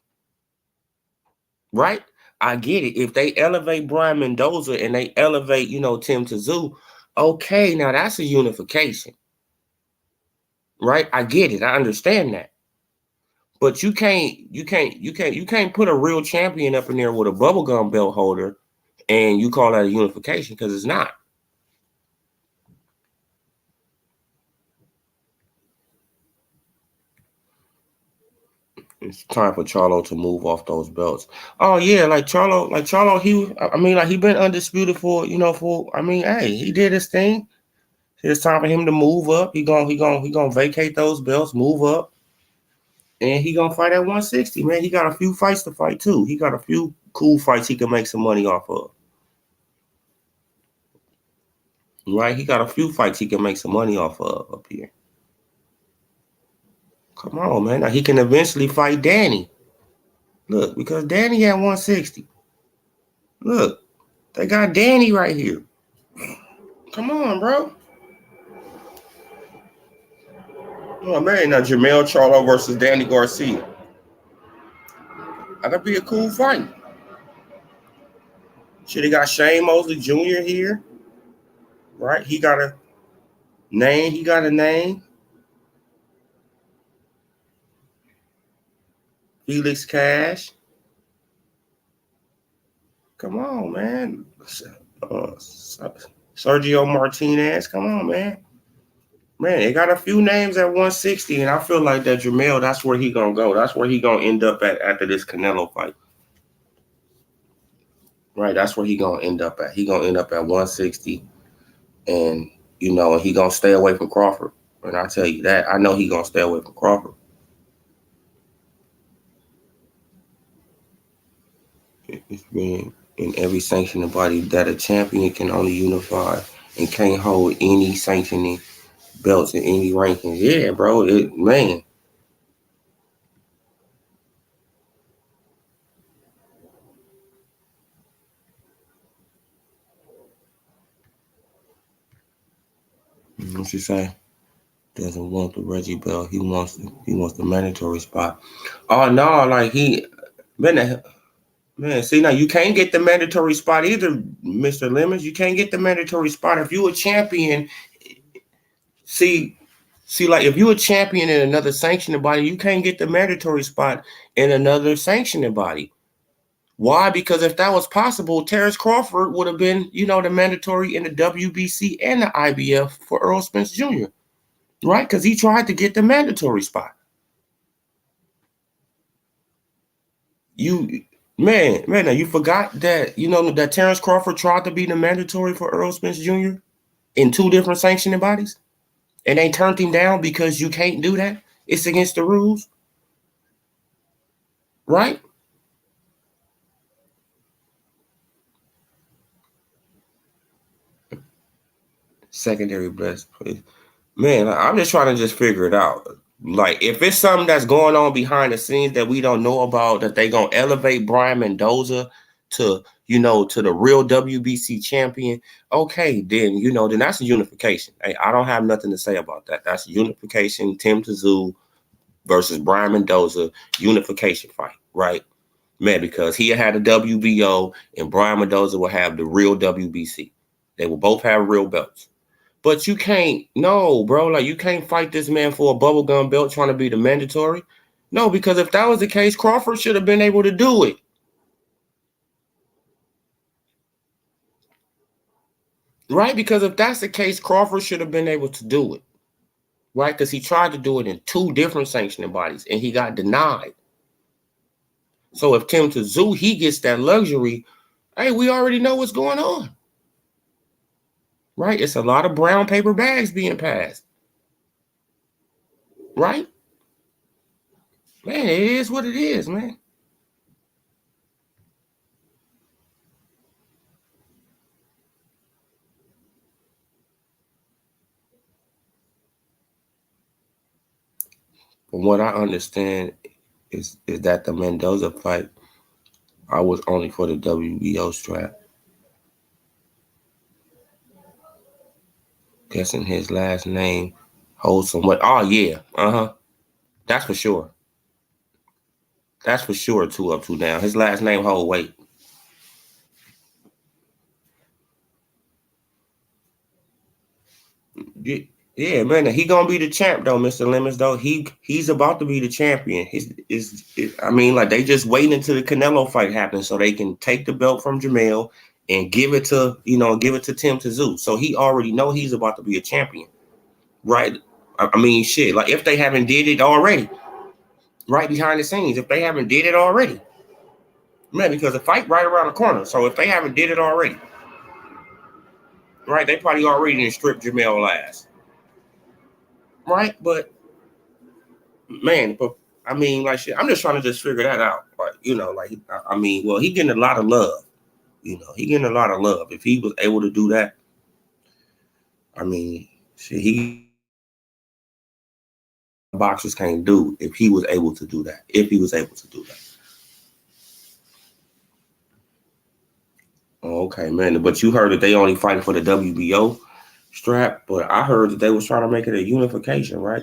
right? I get it. If they elevate Brian Mendoza and they elevate, Tim Tszyu, okay, now that's a unification, right? I get it. I understand that. But you can't put a real champion up in there with a bubblegum belt holder and you call that a unification, because it's not. It's time for Charlo to move off those belts. Oh yeah, like Charlo, he been undisputed for, hey, he did his thing. It's time for him to move up. He gonna vacate those belts, move up. And he gonna fight at 160, man. He got a few fights to fight too. He got a few cool fights he can make some money off of. Right? He got a few fights he can make some money off of up here. Come on, man. Now he can eventually fight Danny. Look, because Danny at 160. Look, they got Danny right here. Come on, bro. Oh, man. Now Jermell Charlo versus Danny Garcia. That'd be a cool fight. Shit, he got Shane Mosley Jr. here. Right? He got a name. Felix Cash. Come on, man. Sergio Martinez. Come on, man. Man, they got a few names at 160, and I feel like that Jermell, that's where he gonna go. That's where he gonna end up at after this Canelo fight. Right, that's where he gonna end up at. He gonna end up at 160, and he gonna stay away from Crawford. And I tell you that, I know he gonna stay away from Crawford. It's been in every sanctioning body that a champion can only unify and can't hold any sanctioning belts in any rankings. Yeah, bro, man. What you say? Doesn't want the Reggie belt. He wants the mandatory spot. Oh no, like man. See now, you can't get the mandatory spot either, Mr. Lemons. You can't get the mandatory spot if you a champion. See, like if you a champion in another sanctioning body, you can't get the mandatory spot in another sanctioning body. Why? Because if that was possible, Terrence Crawford would have been, the mandatory in the WBC and the IBF for Earl Spence Jr. Right? Because he tried to get the mandatory spot. Now you forgot that, that Terrence Crawford tried to be the mandatory for Earl Spence Jr. in two different sanctioning bodies, and they turned him down because you can't do that. It's against the rules. Right? Secondary best place. Man, I'm just trying to just figure it out. Like, if it's something that's going on behind the scenes that we don't know about, that they gonna elevate Brian Mendoza to, to the real WBC champion, okay, then, then that's a unification. Hey, I don't have nothing to say about that. That's a unification. Tim Tszyu versus Brian Mendoza, unification fight, right? Man, because he had a WBO and Brian Mendoza will have the real WBC. They will both have real belts. But you can't, no, bro. Like, you can't fight this man for a bubblegum belt trying to be the mandatory. No, because if that was the case, Crawford should have been able to do it. Right? Because if that's the case, Crawford should have been able to do it. Right? Because he tried to do it in two different sanctioning bodies and he got denied. So if Tim Tszyu, he gets that luxury, hey, we already know what's going on. Right? It's a lot of brown paper bags being passed. Right? Man, it is what it is, man. From what I understand is that the Mendoza fight, I was only for the WBO strap. Guessing his last name holds some weight. Oh yeah, that's for sure. That's for sure. 2 up, 2 down. His last name hold weight. Yeah, man, he gonna be the champ though, Mr. Lemons. Though he's about to be the champion. I mean, like, they just waiting until the Canelo fight happens so they can take the belt from Jermell and give it to Tim Tszyu. So he already know he's about to be a champion, right? I mean, shit. Like, if they haven't did it already, right behind the scenes, if they haven't did it already, man, because the fight right around the corner. So if they haven't did it already, right, they probably already didn't strip Jermell ass. Right, but man, I mean, like shit. I'm just trying to just figure that out. Like, you know, like I mean, well, he getting a lot of love. You know, he getting a lot of love. If he was able to do that, I mean, shit, he boxers can't do if he was able to do that. If he was able to do that. Okay, man. But you heard that they only fighting for the WBO strap, but I heard that they was trying to make it a unification, right?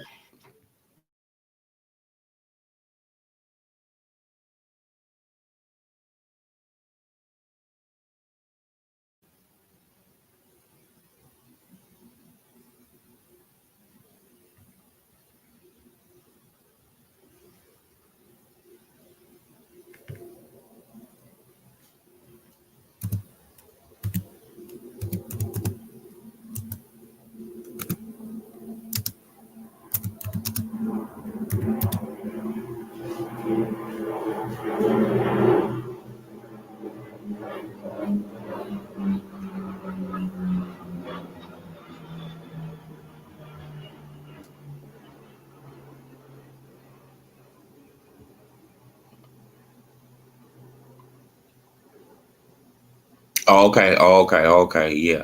Oh, okay, oh, okay, okay, yeah.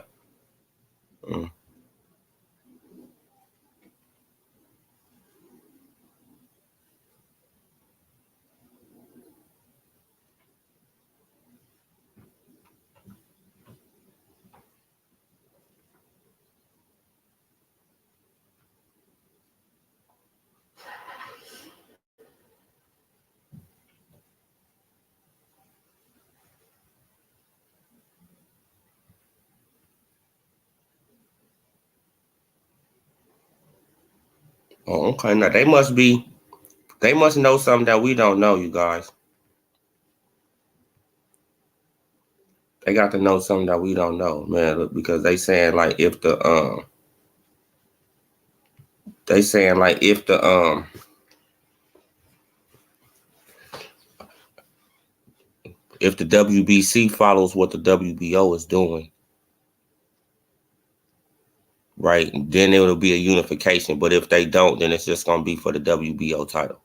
Mm. Oh, okay. Now they must know something that we don't know, you guys. They got to know something that we don't know, man. Because they saying like they saying like if the WBC follows what the WBO is doing, right, then it'll be a unification. But if they don't, then it's just gonna be for the WBO title.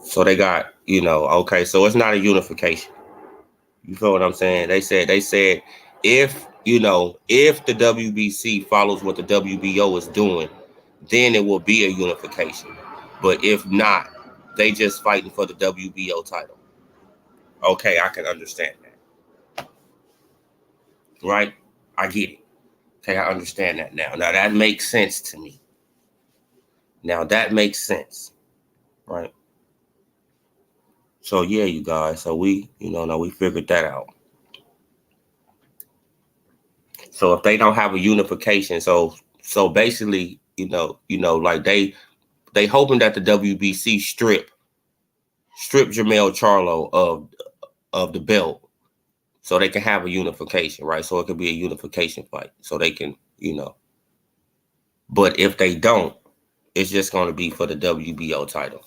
So they got, okay, so it's not a unification. You feel what I'm saying? They said if the WBC follows what the WBO is doing, then it will be a unification. But if not, they just fighting for the WBO title. Okay, I can understand that. Right? I get it. Okay, I understand that now. Now that makes sense to me. Now that makes sense. Right? So yeah, you guys. So now we figured that out. So if they don't have a unification, so basically, like they hoping that the WBC strip Jermell Charlo of the belt so they can have a unification, right? So it could be a unification fight. So they can, but if they don't, it's just going to be for the WBO title.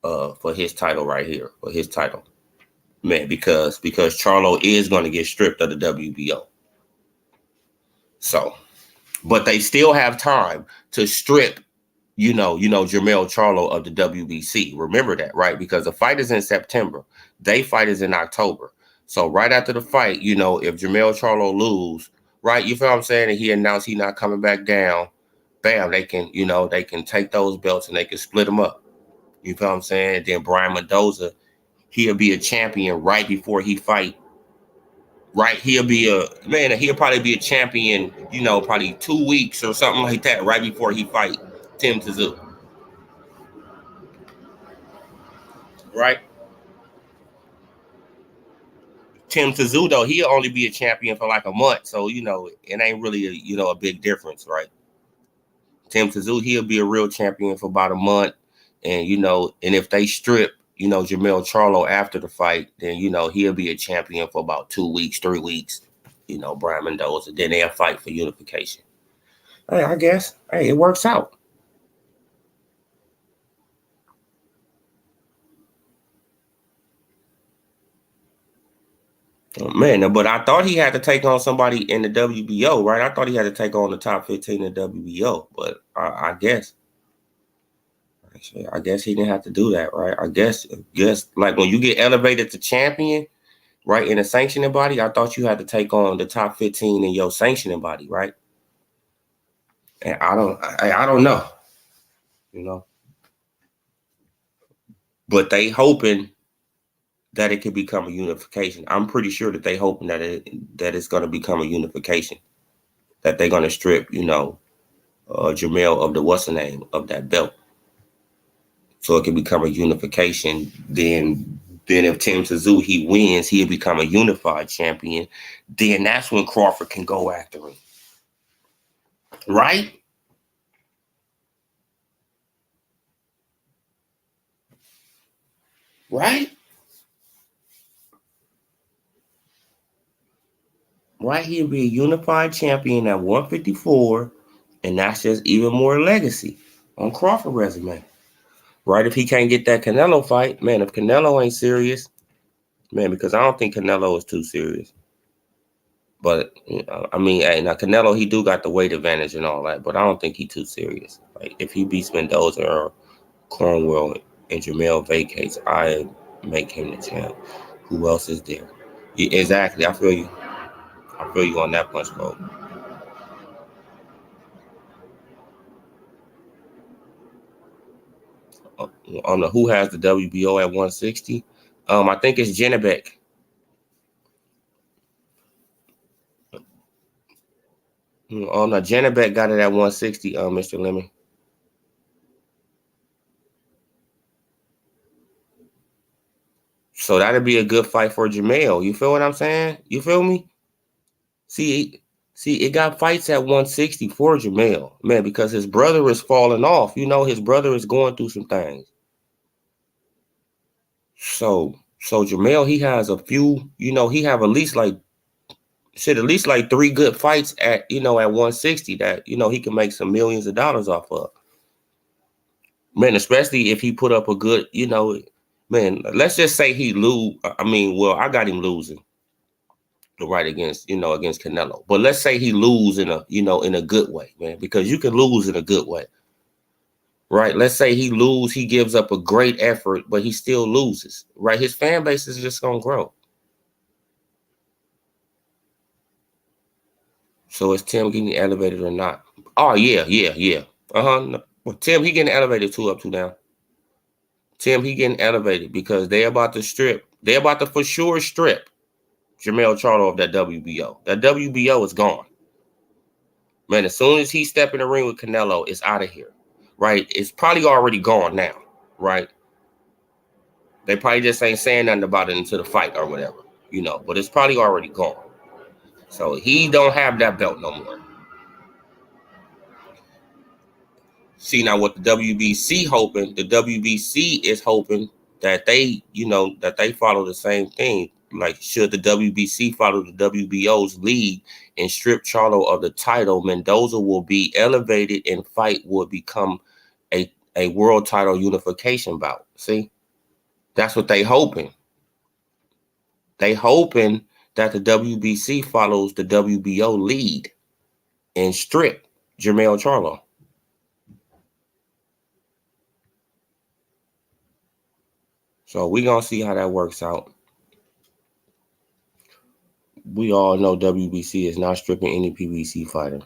For his title right here, for his title. Man, because Charlo is going to get stripped of the WBO. So, but they still have time to strip Jermell Charlo of the WBC. Remember that, right? Because the fight is in September. They fight is in October. So right after the fight, if Jermell Charlo lose, right, you feel what I'm saying? And he announced he not coming back down, bam, they can take those belts and they can split them up. You feel what I'm saying? And then Brian Mendoza, he'll be a champion right before he fight. Right, he'll probably be a champion, probably 2 weeks or something like that, right before he fight Tim Tszyu. Right? Tim Tszyu though, he'll only be a champion for like a month, so it ain't really a big difference, right? Tim Tszyu, he'll be a real champion for about a month, and and if they strip Jermell Charlo after the fight, then he'll be a champion for about 2 weeks, 3 weeks. Brian Mendoza, then they'll fight for unification. Hey, I guess, hey, it works out. Man, but I thought he had to take on somebody in the WBO, right? I thought he had to take on the top 15 in the WBO, but I guess. I guess he didn't have to do that, right? I guess like when you get elevated to champion, right, in a sanctioning body, I thought you had to take on the top 15 in your sanctioning body, right? And I don't know, you know, but they hoping that it could become a unification. I'm pretty sure that they hoping that it's going to become a unification, that they're going to strip, Jamel of the what's the name of that belt, so it can become a unification. Then if Tim Suzuki wins, he'll become a unified champion. Then that's when Crawford can go after him, right? Right? Right? He'll be a unified champion at 154, and that's just even more legacy on Crawford resume. Right? If he can't get that Canelo fight, man, if Canelo ain't serious, man, because I don't think Canelo is too serious. But I mean, hey, now Canelo, he do got the weight advantage and all that, but I don't think he too serious. Like if he beats Mendoza or Cornwell and Jamel vacates, I make him the champ. Who else is there? Yeah, exactly. I feel you. I feel you on that punch code. On the who has the WBO at 160? I think it's Jennebeck. Oh no, Jennebeck got it at 160. Mr. Lemon. So that'd be a good fight for Jamel. You feel what I'm saying? You feel me? See, it got fights at 160 for Jamel, man, because his brother is falling off. His brother is going through some things. So Jamel, he has a few, he have at least like three good fights at 160 that he can make some millions of dollars off of. Man, especially if he put up a good, man, let's just say he lose. I mean, well, I got him losing the right against Canelo. But let's say he lose in a good way, man, because you can lose in a good way. Right? Let's say he gives up a great effort, but he still loses. Right? His fan base is just gonna grow. So is Tim getting elevated or not? Oh yeah. Well, Tim, he getting elevated 2 up, 2 down. Tim, he getting elevated because they about to strip. They about to for sure strip Jamel Charlo of that WBO. That WBO is gone. Man, as soon as he step in the ring with Canelo, it's out of here. Right? It's probably already gone now. Right? They probably just ain't saying nothing about it until the fight or whatever. But it's probably already gone. So he don't have that belt no more. See, now what the WBC is hoping that they follow the same thing. Like, should the WBC follow the WBO's lead and strip Charlo of the title, Mendoza will be elevated and fight will become a world title unification bout. See, that's what they hoping. They hoping that the WBC follows the WBO lead and strip Jamel Charlo. So we gonna see how that works out. We all know WBC is not stripping any PBC fighter.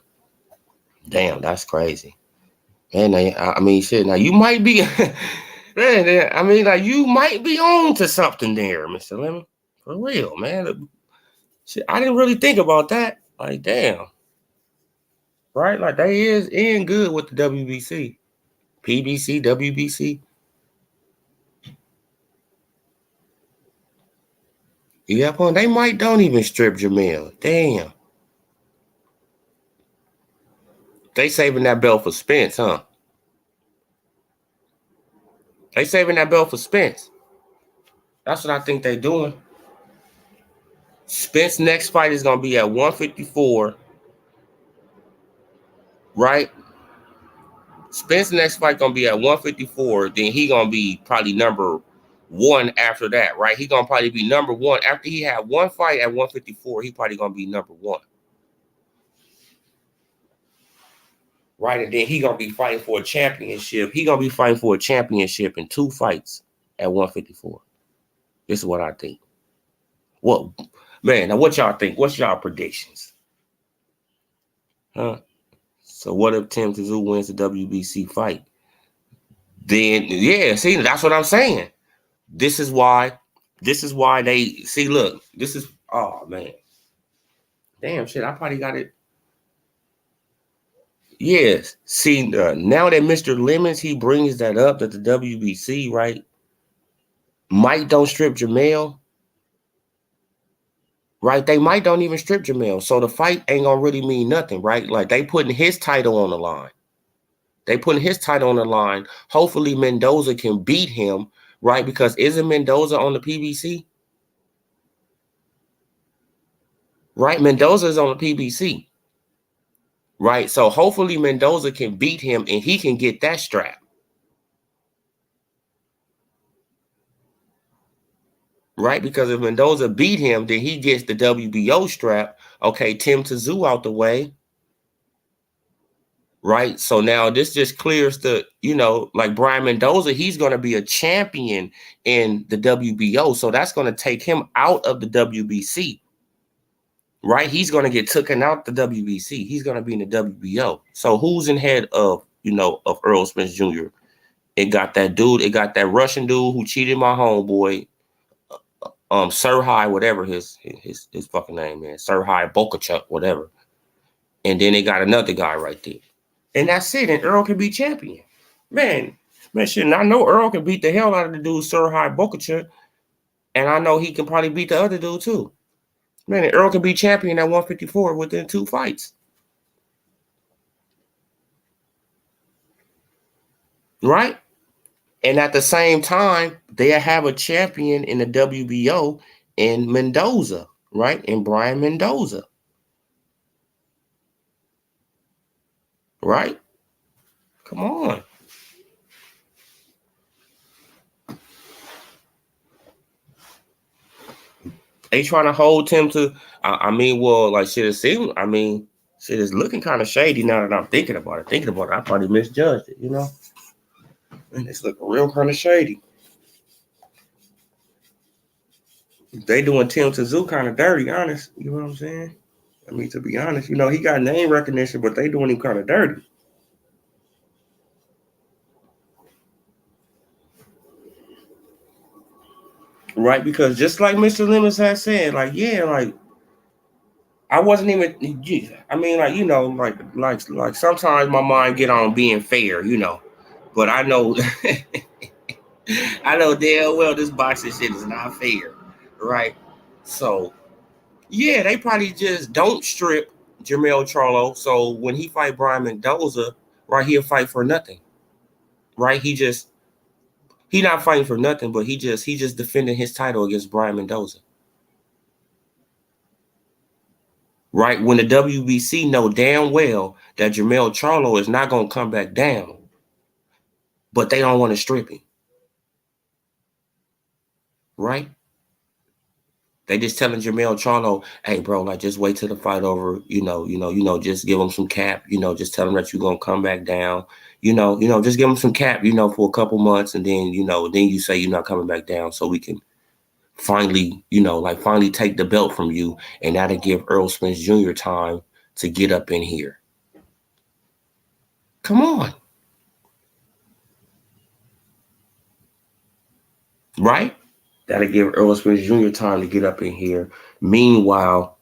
Damn, that's crazy. Man, I mean, shit. Now you might be, man. I mean, like you might be on to something there, Mr. Lemon. For real, man. Shit, I didn't really think about that. Like, damn. Right? Like they is in good with the WBC, PBC, WBC. Yeah, they might don't even strip Jamel. Damn. They saving that belt for Spence, huh? They saving that belt for Spence. That's what I think they doing. Spence next fight is gonna be at 154, right? Spence next fight gonna be at 154. Then he gonna be probably number 1 after that, right? He gonna probably be number 1 after he had one fight at 154. He probably gonna be number 1. right? And then he gonna be fighting for a championship. He gonna be fighting for a championship in 2 fights at 154. This is what I think. Well, man, now what y'all think? What's y'all predictions? Huh? So what if Tim Tszyu wins the WBC fight? Then yeah, see, that's what I'm saying. This is why they see. Look, this is oh man, damn shit. I probably got it. Yes, see, now that Mr. Lemons he brings that up that the WBC right, Mike don't strip Jamel, right? They might don't even strip Jamel, so the fight ain't gonna really mean nothing, right? Like they putting his title on the line. They putting his title on the line. Hopefully Mendoza can beat him, right? Because isn't Mendoza on the PBC? Right? Mendoza is on the PBC. Right? So hopefully Mendoza can beat him and he can get that strap. Right? Because if Mendoza beat him, then he gets the WBO strap. Okay, Tim Tszyu out the way. Right? So now this just clears the, like Brian Mendoza, he's going to be a champion in the WBO. So that's going to take him out of the WBC. Right? He's going to get taken out the WBC. He's going to be in the WBO. So who's in head of, of Earl Spence Jr.? It got that Russian dude who cheated my homeboy, Serhii, whatever his fucking name is, Serhii Bokachuk, whatever. And then they got another guy right there. And that's it. And Earl can be champion. Man, shit. And I know Earl can beat the hell out of the dude, Serhii Bokachuk. And I know he can probably beat the other dude too. Man, and Earl can be champion at 154 within 2 fights. Right? And at the same time, they have a champion in the WBO in Mendoza, right? In Brian Mendoza. Right? Come on. They trying to hold him to, shit is seeming, shit is looking kind of shady now that I'm thinking about it. I probably misjudged it, And it's looking real kind of shady. They doing Tim Tszyu kind of dirty, honest. You know what I'm saying? To be honest, he got name recognition, but they doing him kind of dirty. Right? Because just like Mr. Lemons has said, I wasn't even, like sometimes my mind get on being fair, but I know, I know damn well this boxing shit is not fair, right? So, yeah, they probably just don't strip Jermell Charlo. So when he fight Brian Mendoza, right, he'll fight for nothing, right? He not fighting for nothing, but he just defending his title against Brian Mendoza. Right? When the WBC know damn well that Jermell Charlo is not going to come back down, but they don't want to strip him. Right? They just telling Jermell Charlo, hey, bro, just wait till the fight over, just give him some cap, just tell him that you're going to come back down, just give him some cap, for a couple months. And then, then you say you're not coming back down so we can finally, finally take the belt from you. And that'll give Earl Spence Jr. time to get up in here. Come on. Right? That'll give Earl Spence Jr. time to get up in here. Meanwhile,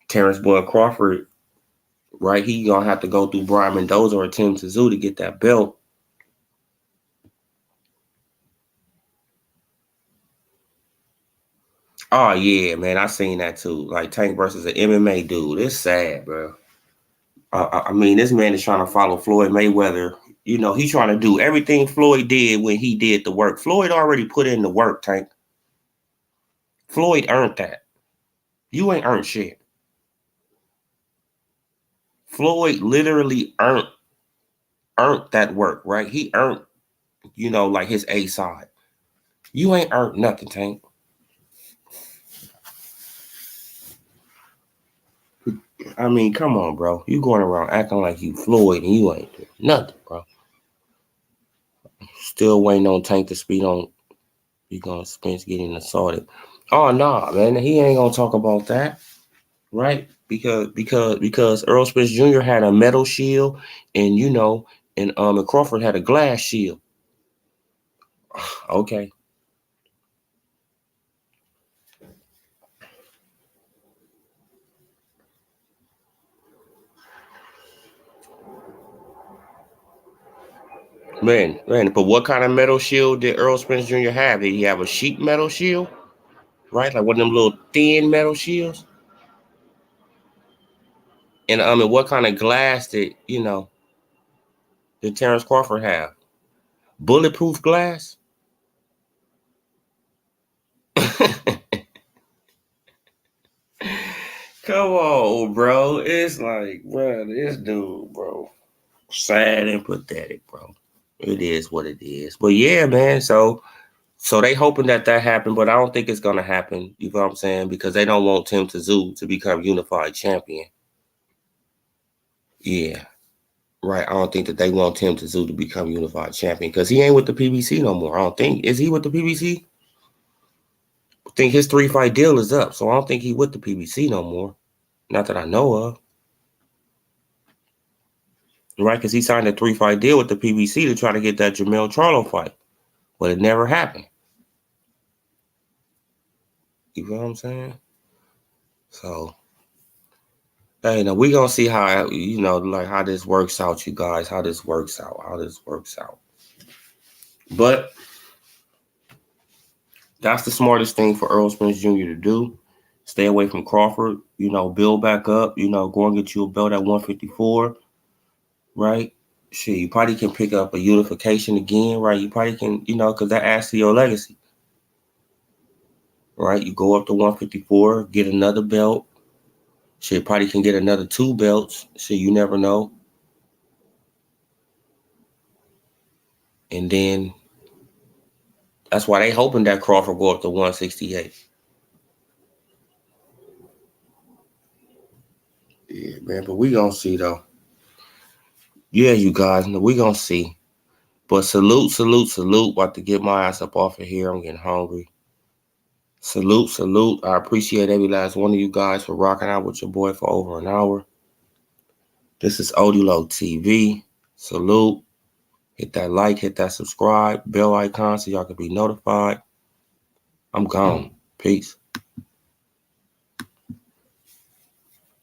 Terrence Boyd Crawford, right, he gonna have to go through Brian Mendoza or Tim Tszyu to get that belt. Oh, yeah, man, I seen that too. Like Tank versus an MMA dude. It's sad, bro. This man is trying to follow Floyd Mayweather. He's trying to do everything Floyd did when he did the work. Floyd already put in the work, Tank. Floyd earned that. You ain't earned shit. Floyd literally earned that work, right? He earned, his A side. You ain't earned nothing, Tank. I mean, come on, bro. You going around acting like you Floyd and you ain't doing nothing, bro. Still waiting on Tank to speak on you gonna Spence getting assaulted. Oh nah, man, he ain't gonna talk about that, right? Because Earl Spence Jr. had a metal shield, and and Crawford had a glass shield. Okay, man. But what kind of metal shield did Earl Spence Jr. have? Did he have a sheet metal shield, right? Like one of them little thin metal shields? And what kind of glass did Terrence Crawford have? Bulletproof glass? Come on, bro. It's like, bro, this dude, bro, sad and pathetic, bro. It is what it is. But yeah, man. So they hoping that happened, but I don't think it's gonna happen. You know what I'm saying? Because they don't want Tim Tszyu to become unified champion. Yeah, right. I don't think that they want Tim Tszyu to become unified champion because he ain't with the PBC no more. I don't think. Is he with the PBC? I think his 3-fight deal is up, so I don't think he with the PBC no more. Not that I know of. Right? Because he signed a 3-fight deal with the PBC to try to get that Jermell Charlo fight, but it never happened. You know what I'm saying? So, hey, now we gonna see how like how this works out, you guys. How this works out. But that's the smartest thing for Earl Spence Jr. to do. Stay away from Crawford. Build back up. Go and get you a belt at 154. Right? Shit, you probably can pick up a unification again. Right? You probably can. Because that adds to your legacy. Right? You go up to 154, get another belt. Shit, probably can get another 2 belts. Shit, you never know. And then that's why they hoping that Crawford go up to 168. Yeah, man, but we gonna see though. Yeah, you guys, we gonna see. But salute. About to get my ass up off of here. I'm getting hungry. Salute. I appreciate every last one of you guys for rocking out with your boy for over an hour. This is Odilo TV. Salute. Hit that like, hit that subscribe, bell icon so y'all can be notified. I'm gone. Peace.